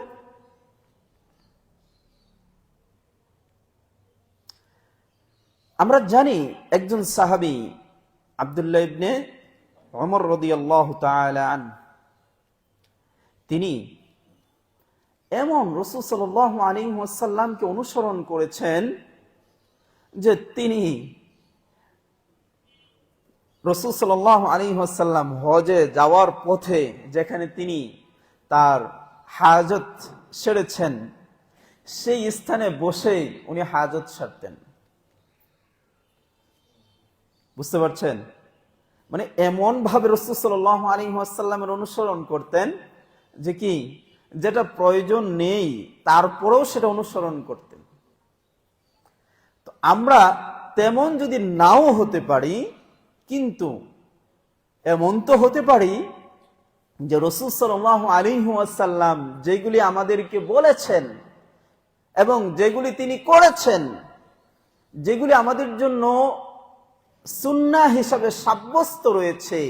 আমরা জানি একজন সাহাবী আব্দুল্লাহ ইবনে ওমর রাদিয়াল্লাহু তাআলা আনহু, তিনি এমন রাসূল সাল্লাল্লাহু আলাইহি ওয়াসাল্লামকে অনুসরণ করেছেন যে তিনি রাসূল সাল্লাল্লাহু আলাইহি ওয়াসাল্লাম হজে যাওয়ার পথে যেখানে তিনি তার হাজত সেরেছেন সেই স্থানে বসে উনি হাজত সারতেন। বুঝতে পারছেন? মানে এমন ভাবে রাসূল সাল্লাল্লাহু আলাইহি ওয়াসাল্লামের অনুসরণ করতেন যে কি, যেটা প্রয়োজন নেই তারপরেও সেটা অনুসরণ করতেন। তো আমরা তেমন যদি নাও হতে পারি, কিন্তু এমন তো হতে পারি যে রাসূল সাল্লাল্লাহু আলাইহি ওয়াসাল্লাম যেগুলি আমাদেরকে বলেছেন এবং যেগুলি তিনি করেছেন, যেগুলি আমাদের জন্য সুন্নাহ হিসাবে সাব্যস্ত রয়েছে,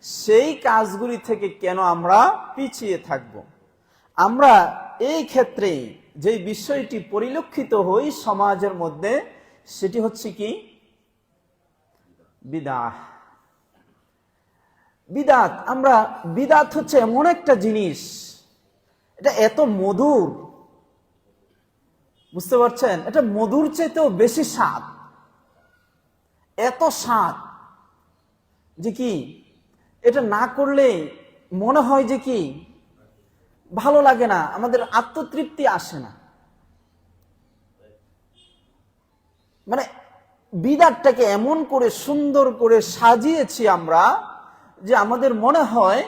সেই কাজগুলি থেকে কেন আমরা পিছিয়ে থাকব? আমরা এই ক্ষেত্রে যে বিষয়টি পরিলক্ষিত হই সমাজের মধ্যে, সেটি হচ্ছে কি? বিদআহ। বিদআত, আমরা বিদআত হচ্ছে এমন একটা জিনিস, এটা এত মধুর, বুঝতে পারছেন? এটা মধুর চাইতেও বেশি স্বাদ, এত স্বাদ যে কি এটা না করলে মনে হয় যে কি ভালো লাগে না, আমাদের আত্মতৃপ্তি আসে না। মানে বিদাতটাকে এমন করে সুন্দর করে সাজিয়েছি আমরা যে আমাদের মনে হয়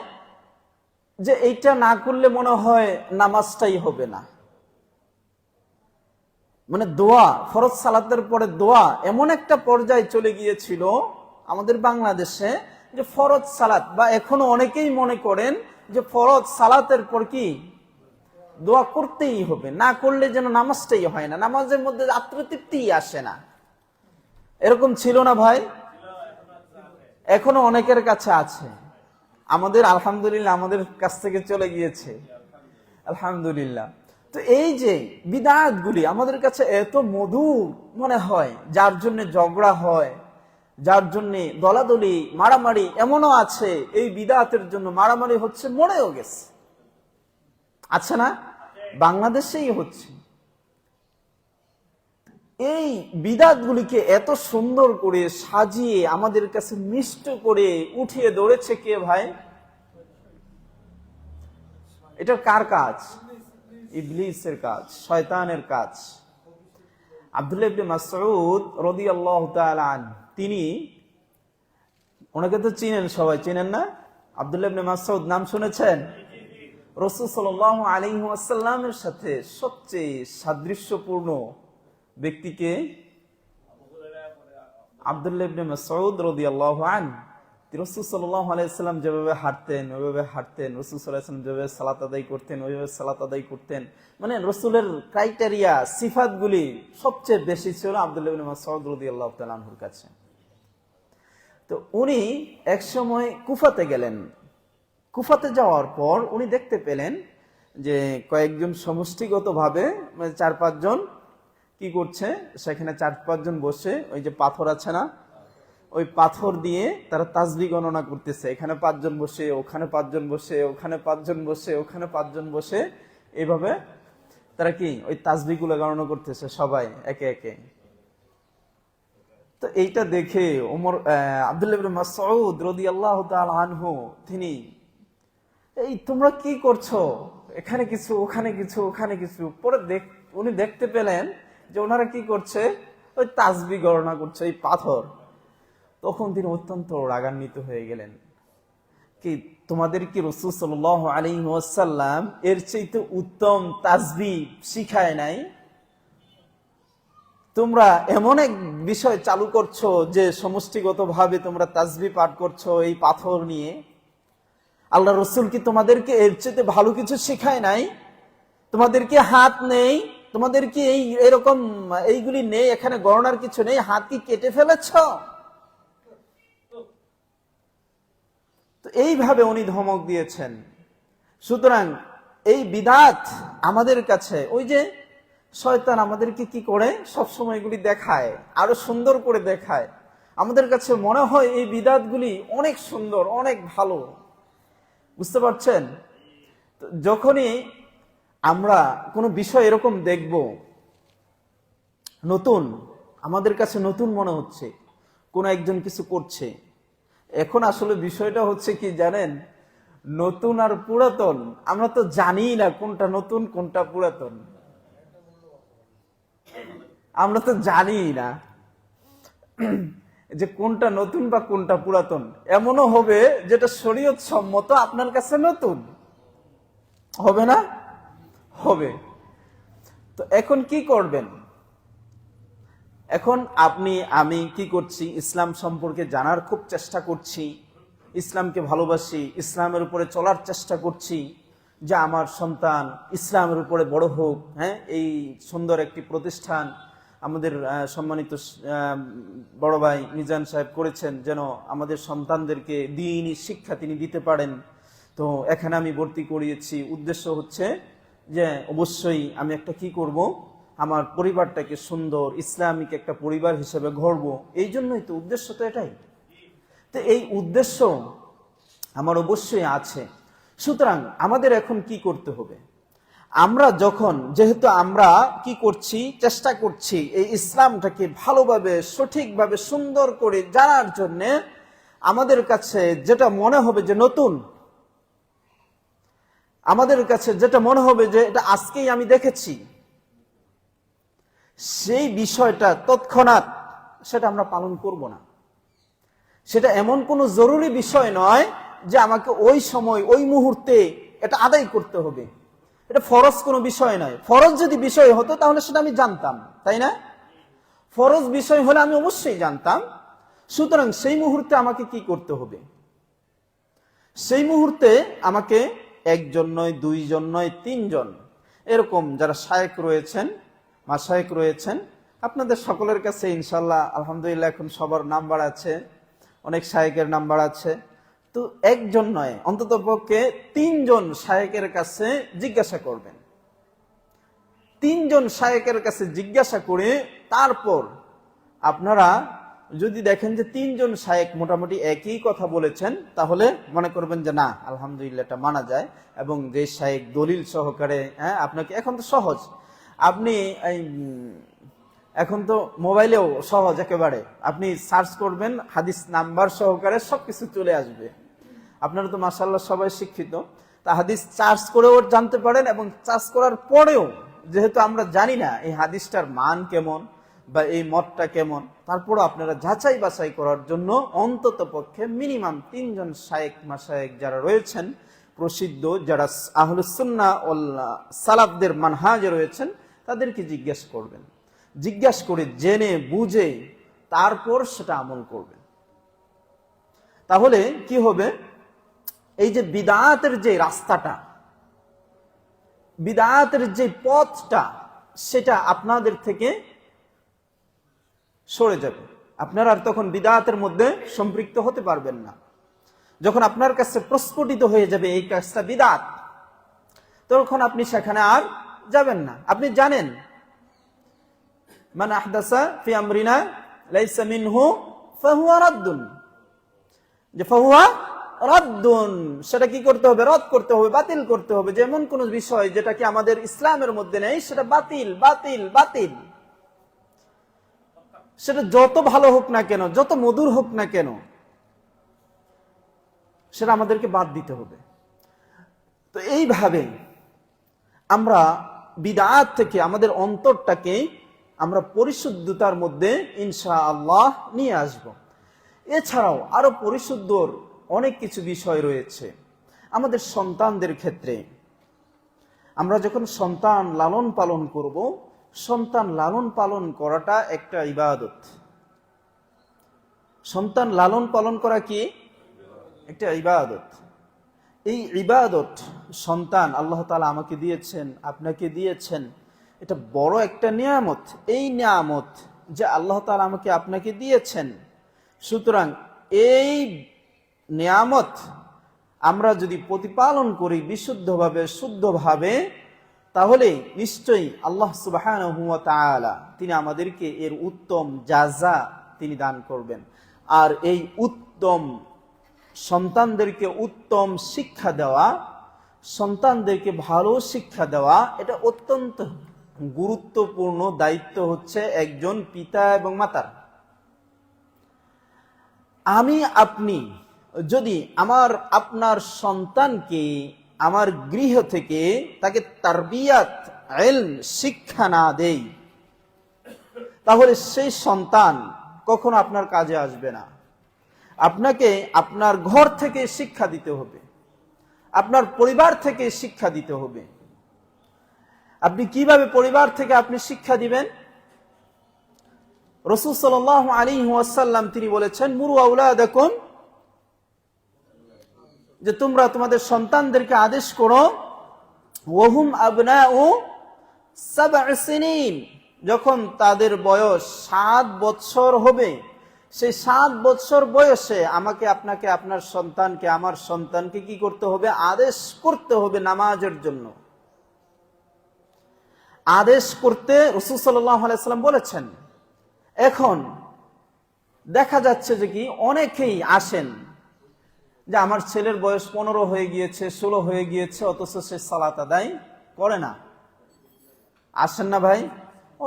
যে এইটা না করলে মনে হয় নামাজটাই হবে না। মানে দোয়া, ফরজ সালাতের পরে দোয়া এমন একটা পর্যায়ে চলে গিয়েছিল আমাদের বাংলাদেশে যে ফরজ সালাত, বা এখনো অনেকেই মনে করেন যে ফরজ সালাতের পর কি দোয়া করতেই হবে, না করলে যেন নামাজটাই হয় না, নামাজের মধ্যে আত্মতৃপ্তি আসে না। এরকম ছিল না ভাই? এখনো অনেকের কাছে আছে। আমাদের আলহামদুলিল্লাহ আমাদের কাছ থেকে চলে গিয়েছে, আলহামদুলিল্লাহ। তো এই যে বিদআত গুলি আমাদের কাছে এত মধুর মনে হয়, যার জন্য ঝগড়া হয়, যার জন্য দলাদলি মারামারি, এমনও আছে এই বিদআতের জন্য মারামারি হচ্ছে, মরেও গেছে, আছে না? বাংলাদেশেই হচ্ছে। এই বিদআত গুলিকে এত সুন্দর করে সাজিয়ে আমাদের কাছে মিষ্ট করে উঠিয়ে ধরেছে কে ভাই? এটা কার কাজ? ইবলিসের কাজ, শয়তানের কাজ। আব্দুল্লাহ ইবনে মাসউদ রাদিয়াল্লাহু তাআলা আনহু, তিনি, ওনাকে তো চিনেন সবাই, চিনেন না? আব্দুল্লাহ ইবনে মাসউদ নাম শুনেছেন? রাসূল সাল্লাল্লাহু আলাইহি ওয়াসাল্লামের সাথে সবচেয়ে সাদৃশ্যপূর্ণ ব্যক্তিকে আব্দুল্লাহ ইবনে মাসউদ রাদিয়াল্লাহু আনহু। রাসূল সাল্লাল্লাহু আলাইহি ওয়াসাল্লাম যেভাবে হাঁটতেন ওইভাবে হাঁটতেন, রাসূল সাল্লাল্লাহু আলাইহি ওয়াসাল্লাম যেভাবে সালাত আদায় করতেন ওইভাবে সালাত আদায় করতেন। মানে রাসূলের ক্রাইটেরিয়া, সিফাতগুলি সবচেয়ে বেশি ছিল আব্দুল্লাহ ইবনে মাসউদ রাদিয়াল্লাহু তাআলা আনহুর কাছে। তো উনি একসময় কুফাতে গেলেন। কুফাতে যাওয়ার পর উনি দেখতে পেলেন যে কয়েকজন সমষ্টিগতভাবে, মানে 4-5 জন কি করছে, সেখানে 4-5 জন বসে ওই যে পাথর আছে না, ওই পাথর দিয়ে তারা তাসবিহ গণনা করতেছে। এখানে 5 জন বসে, ওখানে 5 জন বসে, ওখানে 5 জন বসে, ওখানে 5 জন বসে, এইভাবে তারা কি ওই তাসবিহ গুলো গণনা করতেছে সবাই একে একে। তো এইটা দেখে আব্দুল্লাহ ইবনে মাসউদ রাদিয়াল্লাহু তাআলা আনহু, তিনি, এই তোমরা কি করছো, এখানে কিছু ওখানে কিছু ওখানে কিছু। পরে উনি দেখতে পেলেন যে ওনারা কি করছে, ওই তাসবিহ গণনা করছে এই পাথর। তখন তিনি অত্যন্ত রাগান্বিত হয়ে গেলেন, কি তোমাদের কি রাসূল সাল্লাল্লাহু আলাইহি ওয়াসাল্লাম এর চাইতে উত্তম তাসবিহ শিখায় নাই? তোমরা এমন এক বিষয় চালু করছো যে সমষ্টিগতভাবে তোমরা তাসবিহ পাঠ করছো এই পাথর নিয়ে। আল্লাহ রাসূল কি তোমাদেরকে এর চাইতে ভালো কিছু শেখায় নাই? তোমাদেরকে হাত নেই, তোমাদের কি এরকম এইগুলি নেই, এখানে গণনার কিছু নেই, হাত কি কেটে ফেলেছ? তো এইভাবে উনি ধমক দিয়েছেন। সুতরাং এই বিদআত আমাদের কাছে, ওই যে শয়তান আমাদেরকে কি করে সবসময় এগুলি দেখায়, আরো সুন্দর করে দেখায়। আমাদের কাছে মনে হয় এই বিদআতগুলি অনেক সুন্দর, অনেক ভালো, বুঝতে পারছেন? যখনই আমরা কোনো বিষয় এরকম দেখব নতুন, আমাদের কাছে নতুন মনে হচ্ছে, কোন একজন কিছু করছে। এখন আসলে বিষয়টা হচ্ছে কি জানেন, নতুন আর পুরাতন আমরা তো জানি না কোনটা নতুন কোনটা পুরাতন, আমরা তো জানি না যে কোনটা নতুন বা কোনটা পুরাতন। এমনও হবে যেটা শরীয়ত সম্মত আপনার কাছে নতুন হবে না, হবে। তো এখন কি করবেন? এখন আপনি আমি কি করছি, ইসলাম সম্পর্কে জানার খুব চেষ্টা করছি, ইসলামকে ভালোবাসি, ইসলামের উপরে চলার চেষ্টা করছি, যে আমার সন্তান ইসলামের উপরে বড় হোক। হ্যাঁ, এই সুন্দর একটি প্রতিষ্ঠান আমাদের সম্মানিত বড় ভাই মিজান সাহেব করেছেন, যেন আমাদের সন্তানদেরকে দ্বীনি শিক্ষা তিনি দিতে পারেন। তো এখানে আমি ভর্তি করিয়েছি, উদ্দেশ্য হচ্ছে যে অবশ্যই আমি একটা কি করব, আমার পরিবারটাকে সুন্দর ইসলামিক একটা পরিবার হিসেবে গড়বো। এই জন্যই তো উদ্দেশ্য, তো এটাই তো, এই উদ্দেশ্য আমার অবশ্যই আছে। সুতরাং আমাদের এখন কি করতে হবে? আমরা যখন, যেহেতু আমরা কি করছি, চেষ্টা করছি এই ইসলামটাকে ভালোভাবে সঠিকভাবে সুন্দর করে জানার জন্য, আমাদের কাছে যেটা মনে হবে যে নতুন, আমাদের কাছে যেটা মনে হবে যে এটা আজকেই আমি দেখেছি, সেই বিষয়টা তৎক্ষণাৎ সেটা আমরা পালন করব না। সেটা এমন কোনো জরুরি বিষয় নয় যে আমাকে ওই সময় ওই মুহূর্তে এটা আদায় করতে হবে। এটা ফরজ কোনো বিষয় নয়। ফরজ যদি বিষয় হতো তাহলে সেটা আমি জানতাম, তাই না? ফরজ বিষয় হলে আমি অবশ্যই জানতাম। সুতরাং সেই মুহূর্তে আমাকে কি করতে হবে? সেই মুহূর্তে আমাকে একজন নয়, দুইজন নয়, তিনজন, এরকম যারা শায়েখ রয়েছেন, মাশায়েখ রয়েছেন, আপনাদের সকলের কাছে ইনশাল্লাহ আলহামদুলিল্লাহ এখন সবার নাম্বার আছে, অনেক শায়েখের নাম্বার আছে। তো একজন নয়, অন্তত পক্ষে তিনজন শায়েখের কাছে জিজ্ঞাসা করবেন। তিনজন শায়েখের কাছে জিজ্ঞাসা করে তারপর আপনারা যদি দেখেন যে তিনজন শায়েখ মোটামুটি একই কথা বলেছেন, তাহলে মনে করবেন যে না আলহামদুলিল্লাহ এটা মানা যায়। এবং যে শায়েখ দলিল সহকারে, আপনাকে এখন তো সহজ, আপনি এখন তো মোবাইলেও সহজ একেবারে, আপনি সার্চ করবেন হাদিস নাম্বার সহকারে সবকিছু চলে আসবে। আপনারা তো মাশাআল্লাহ সবাই শিক্ষিত, তা হাদিস সার্চ করেও জানতে পারেন। এবং সার্চ করার পরেও যেহেতু আমরা জানি না এই হাদিসটার মান কেমন বা এই মতটা কেমন, তারপরও আপনারা যাচাই বাছাই করার জন্য অন্তত পক্ষে মিনিমাম তিনজন শায়েখ মাশায়েখ যারা রয়েছেন প্রসিদ্ধ, যারা আহলুস সুন্নাহ ওয়াল সালাফদের মানহাজে রয়েছেন, তাদেরকে জিজ্ঞাসা করবেন। জিজ্ঞাসা করে জেনে বুঝে তারপর সেটা আমল করবেন। তাহলে কি হবে? এই যে বিদআতের যে রাস্তাটা, বিদআতের যে পথটা, সেটা আপনাদের থেকে সরে যাবে। আপনারা আর তখন বিদআতের মধ্যে সম্পৃক্ত হতে পারবেন না। যখন আপনার কাছে প্রস্ফুটিত হয়ে যাবে এই কাজটা বিদআত, তখন আপনি সেখানে আর যাবেন না। আপনি জানেন মান আহদাসা ফি আমরিনা লাইসা মিনহু ফাহুয়া রাদ্দুন, যে ফাহুয়া রাদ্দুন, সেটা কি করতে হবে? রদ করতে হবে, বাতিল করতে হবে। যেমন কোন বিষয় যেটা কি আমাদের ইসলামের মধ্যে নেই, সেটা বাতিল বাতিল বাতিল। সেটা যত ভালো হোক না কেন, যত মধুর হোক না কেন, সেটা আমাদেরকে বাদ দিতে হবে। তো এইভাবে আমরা বিদআত থেকে আমাদের অন্তরটাকে আমরা পরিশুদ্ধতার মধ্যে ইনশাআল্লাহ নিয়ে আসব। এছাড়াও আরো পরিশুদ্ধর অনেক কিছু বিষয় রয়েছে আমাদের সন্তানদের ক্ষেত্রে। আমরা যখন সন্তান লালন পালন করব, সন্তান লালন পালন করাটা একটা ইবাদত। সন্তান লালন পালন করা কি একটা ইবাদত। এই ইবাদত সন্তান আল্লাহ তাআলা আমাকে দিয়েছেন, আপনাকে দিয়েছেন, এটা বড় একটা নিয়ামত। এই নিয়ামত যে আল্লাহ তাআলা আমাকে আপনাকে দিয়েছেন, সুতরাং এই নিয়ামত আমরা যদি প্রতিপালন করি বিশুদ্ধভাবে, শুদ্ধভাবে, তাহলে নিশ্চয়ই আল্লাহ সুবহানাহু ওয়া তাআলা তিনি আমাদেরকে এর উত্তম জাযা তিনি দান করবেন। আর এই উত্তম সন্তানদেরকে উত্তম শিক্ষা দেওয়া, সন্তানদেরকে ভালো শিক্ষা দেওয়া, এটা অত্যন্ত গুরুত্বপূর্ণ দায়িত্ব হচ্ছে একজন পিতা এবং মাতার। আমি আপনি যদি আমার আপনার সন্তানকে আমার গৃহ থেকে তাকে তারবিয়াত, ইলম, শিক্ষা না দেই, তাহলে সেই সন্তান কখনো আপনার কাজে আসবে না। আপনাকে আপনার ঘর থেকে শিক্ষা দিতে হবে, আপনার পরিবার থেকে শিক্ষা দিতে হবে। আপনি কিভাবে পরিবার থেকে আপনি শিক্ষা দিবেন? রাসূল সাল্লাল্লাহু আলাইহি ওয়াসাল্লাম তিনি বলেছেন, মুরু আওলাদাকুম, যে তোমরা তোমাদের সন্তানদেরকে আদেশ করো, ওয়াহুম আবনাউ সাব'আ সিনিন, যখন তাদের বয়স 7 বছর হবে, সেই 7 বছর বয়সে আমাকে আপনাকে আপনার সন্তানকে আমার সন্তানকে কি করতে হবে? আদেশ করতে হবে নামাজের জন্য। আদেশ করতে রাসূল সাল্লাল্লাহু আলাইহি ওয়াসাল্লাম বলেছেন। এখন দেখা যাচ্ছে যে কি অনেকেই আসেন যে আমার ছেলের বয়স 15 হয়ে গিয়েছে, 16 হয়ে গিয়েছে, অথচ সে সালাত আদায় করে না। আসেন না ভাই?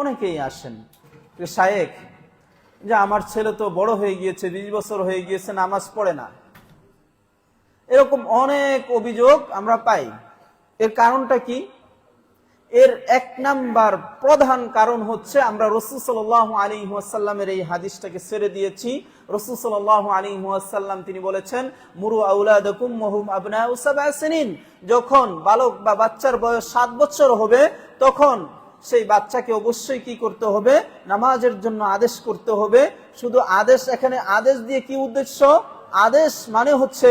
অনেকেই আসেন, শায়েখ যে আমার ছেলে তো বড় হয়ে গিয়েছে, 20 বছর হয়ে গিয়েছে, নামাজ পড়ে না। এরকম অনেক অভিযোগ আমরা পাই। এর কারণটা কি? এর এক নাম্বার প্রধান কারণ হচ্ছে আমরা রাসূল সাল্লাল্লাহু আলাইহি ওয়াসাল্লামের এই হাদিসটাকে ছেড়ে দিয়েছি। রাসূল সাল্লাল্লাহু আলাইহি ওয়াসাল্লাম তিনি বলেছেন, মুরু আওলাদাকুম ওয়াহুম আবনাউ সাবআ সিনিন, যখন বালক বা বাচ্চার বয়স 7 বছর হবে তখন সেই বাচ্চাকে অবশ্যই কি করতে হবে? নামাজের জন্য আদেশ করতে হবে। শুধু আদেশ, এখানে আদেশ দিয়ে কি উদ্দেশ্য? আদেশ মানে হচ্ছে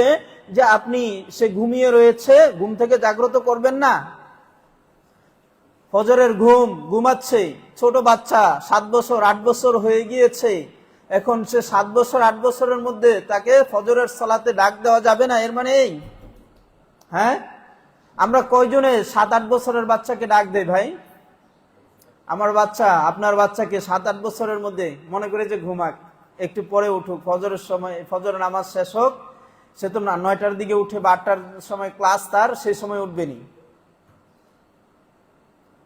যে আপনি সে ঘুমিয়ে রয়েছে, ঘুম থেকে জাগ্রত করবেন না। ফজরের ঘুমাচ্ছে, ছোট বাচ্চা 7 বছর 8 বছর হয়ে গিয়েছে, এখন সে 7 বছর 8 বছরের মধ্যে তাকে ফজরের সালাতে ডাক দেওয়া যাবে না, এর মানে এই? হ্যাঁ, আমরা কয়জনে 7-8 বছরের বাচ্চাকে ডাক দেই ভাই? আমার বাচ্চা আপনার বাচ্চাকে 7-8 বছরের মধ্যে মনে করে যে ঘুমাক, একটু পরে উঠুক, ফজরের সময় ফজর নামাজ শেষ হোক, সে তো 9টার দিকে উঠে বা 8টার সময় ক্লাস তার, সেই সময় উঠবেনি।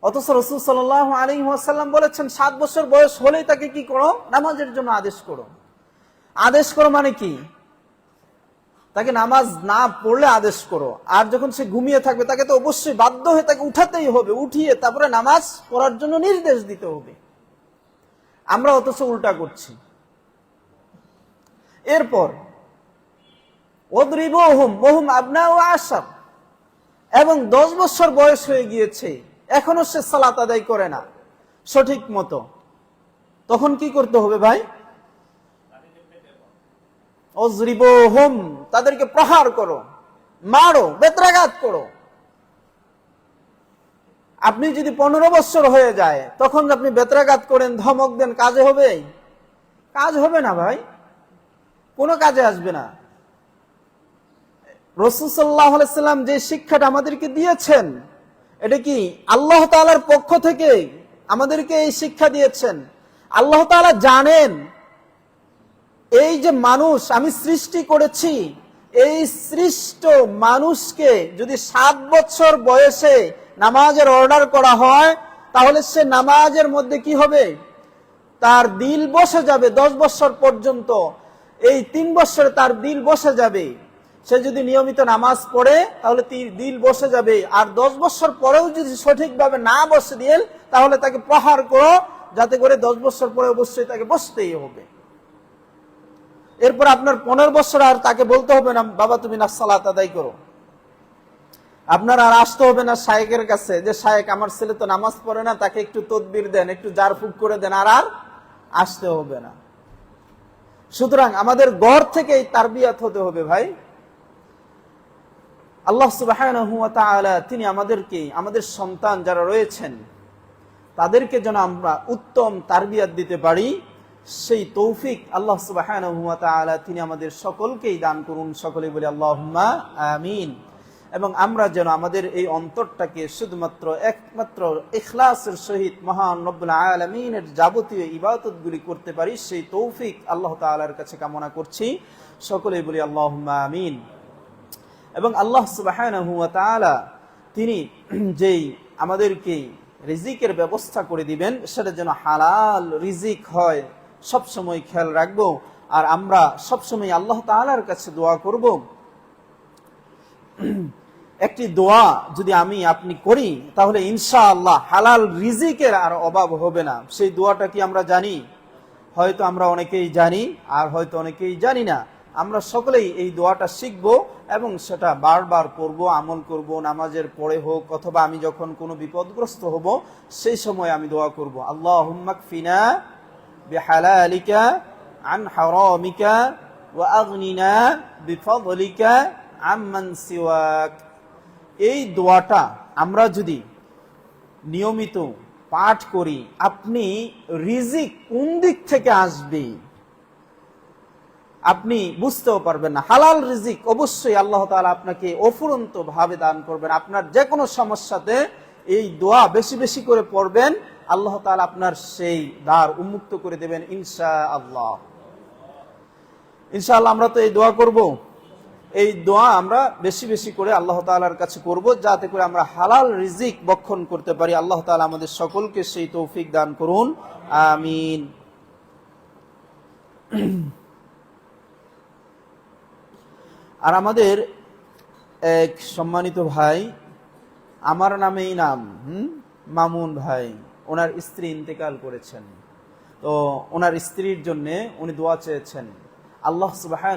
অথচ রাসূল সাল্লাল্লাহু আলাইহি ওয়াসাল্লাম বলেছেন 7 বছর বয়স হলেই তাকে কি করো? নামাজের জন্য আদেশ করো। আদেশ করো মানে কি? তাকে নামাজ না পড়লে আদেশ করো। আর যখন সে ঘুমিয়ে থাকবে তাকে তো অবশ্যই বাধ্য হয়ে তাকে উঠাতেই হবে, উঠিয়ে তারপরে নামাজ পড়ার জন্য নির্দেশ দিতে হবে। আমরা অথচ উল্টা করছি। এরপর ওয়াদরিবুহুম ওয়াহুম আবনাউ 10, এবং 10 বছর বয়স হয়ে গিয়েছে, এখনো সে সালাত আদায় করে না সঠিক মতো, তখন কি করতে হবে ভাই? ওয়াজরিবুহুম, তাদেরকে প্রহার করো, মারো, বেত্রাঘাত করো। আপনি যদি 15 বছর হয়ে যায় তখন আপনি বেত্রাঘাত করেন, ধমক দেন, কাজে হবে? কাজ হবে না ভাই, কোনো কাজে আসবে না। রাসূল সাল্লাল্লাহু আলাইহি ওয়াসাল্লাম যে শিক্ষাটা আমাদেরকে দিয়েছেন, এটা কি আল্লাহ তাআলার পক্ষ থেকে আমাদেরকে এই শিক্ষা দিয়েছেন। আল্লাহ তাআলা জানেন এই যে মানুষ আমি সৃষ্টি করেছি, এই সৃষ্ট মানুষকে যদি 7 বছর বয়সে নামাজের অর্ডার করা হয় তাহলে সে নামাজের মধ্যে কি হবে? তার দিল বসে যাবে 10 বছর পর্যন্ত। এই 3 বছরে তার দিল বসে যাবে। সে যদি নিয়মিত নামাজ পড়ে তাহলে দিল বসে যাবে। আর 10 বছর পরেও যদি সঠিকভাবে না বসে দিল তাহলে তাকে প্রহার করো, যাতে করে 10 বছর পরে অবশ্যই তাকে বসতেই হবে। এরপর আপনার 15 বছর আর তাকে বলতে হবে না বাবা তুমি না সালাত আদায় করো। আপনার আর আসতে হবে না শায়েখের কাছে যে শায়েখ আমার ছেলে তো নামাজ পড়ে না, তাকে একটু তদবির দেন, একটু জারফুক করে দেন, আর আসতে হবে না। সুতরাং আমাদের ঘর থেকেই তারবিয়াত হতে হবে ভাই। আল্লাহ সুবহানাহু ওয়া তাআলা তিনি আমাদেরকে, আমাদের সন্তান যারা রয়েছেন তাদেরকে যেন আমরা উত্তম তারবিয়াত দিতে পারি, সেই তৌফিক আল্লাহ সুবহানাহু ওয়া তাআলা তিনি আমাদের সকলকেই দান করুন। সকলেই বলি আল্লাহুম্মা আমিন। এবং আমরা যেন আমাদের এই অন্তরটাকে শুধুমাত্র একমাত্র ইখলাসের সহিত মহান রব্বুল আলামিনের যাবতীয় ইবাদতগুলি করতে পারি, সেই তৌফিক আল্লাহ তাআলার কাছে কামনা করছি। সকলেই বলি আল্লাহুম্মা আমিন। এবং আল্লাহ সুবহানাহু ওয়া তাআলা তিনি যেই আমাদেরকে রিজিকের ব্যবস্থা করে দিবেন সেটা যেন হালাল রিজিক হয়, সবসময় খেয়াল রাখবো। আর আমরা সবসময় আল্লাহ তাআলার কাছে দোয়া করব। একটি দোয়া যদি আমি আপনি করি তাহলে ইনশাআল্লাহ হালাল রিজিকের আর অভাব হবে না। সেই দোয়াটা কি আমরা জানি? হয়তো আমরা অনেকেই জানি আর হয়তো অনেকেই জানি না। আমরা সকলেই এই দোয়াটা শিখবো এবং সেটা বারবার পড়ব, আমল করব, নামাজের পরে হোক অথবা আমি যখন কোনো বিপদগ্রস্ত হব সেই সময় আমি দোয়া করব। আল্লাহুম্মা কফিনা বিহালালিকা আন হারামিকা ওয়া আগনিনা বিফাদলিকা আম্মান সিওয়াক। এই দোয়াটা আমরা যদি নিয়মিত পাঠ করি, আপনি রিজিক কোন দিক থেকে আসবে আপনি বুঝতেও পারবেন না। হালাল রিজিক অবশ্যই আল্লাহ তাআলা আপনাকে অফুরন্ত ভাবে দান করবেন। আপনার যে কোনো সমস্যাতে এই দোয়া বেশি বেশি করে পড়বেন, আল্লাহ তাআলা আপনার সেই দ্বার উন্মুক্ত করে দেবেন ইনশাআল্লাহ। ইনশাআল্লাহ আমরা তো এই দোয়া করব, এই দোয়া আমরা বেশি বেশি করে আল্লাহ তাআলার কাছে করব, যাতে করে আমরা হালাল রিজিক বক্ষণ করতে পারি। আল্লাহ তাআলা আমাদের সকলকে সেই তৌফিক দান করুন, আমিন। আর আমাদের এক সম্মানিত ভাই, আমার নামেই নাম, মামুন ভাই, ওনার স্ত্রী ইন্তেকাল করেছেন। তো ওনার স্ত্রীর জন্য উনি দোয়া চেয়েছেন। আল্লাহ সুবহানাহু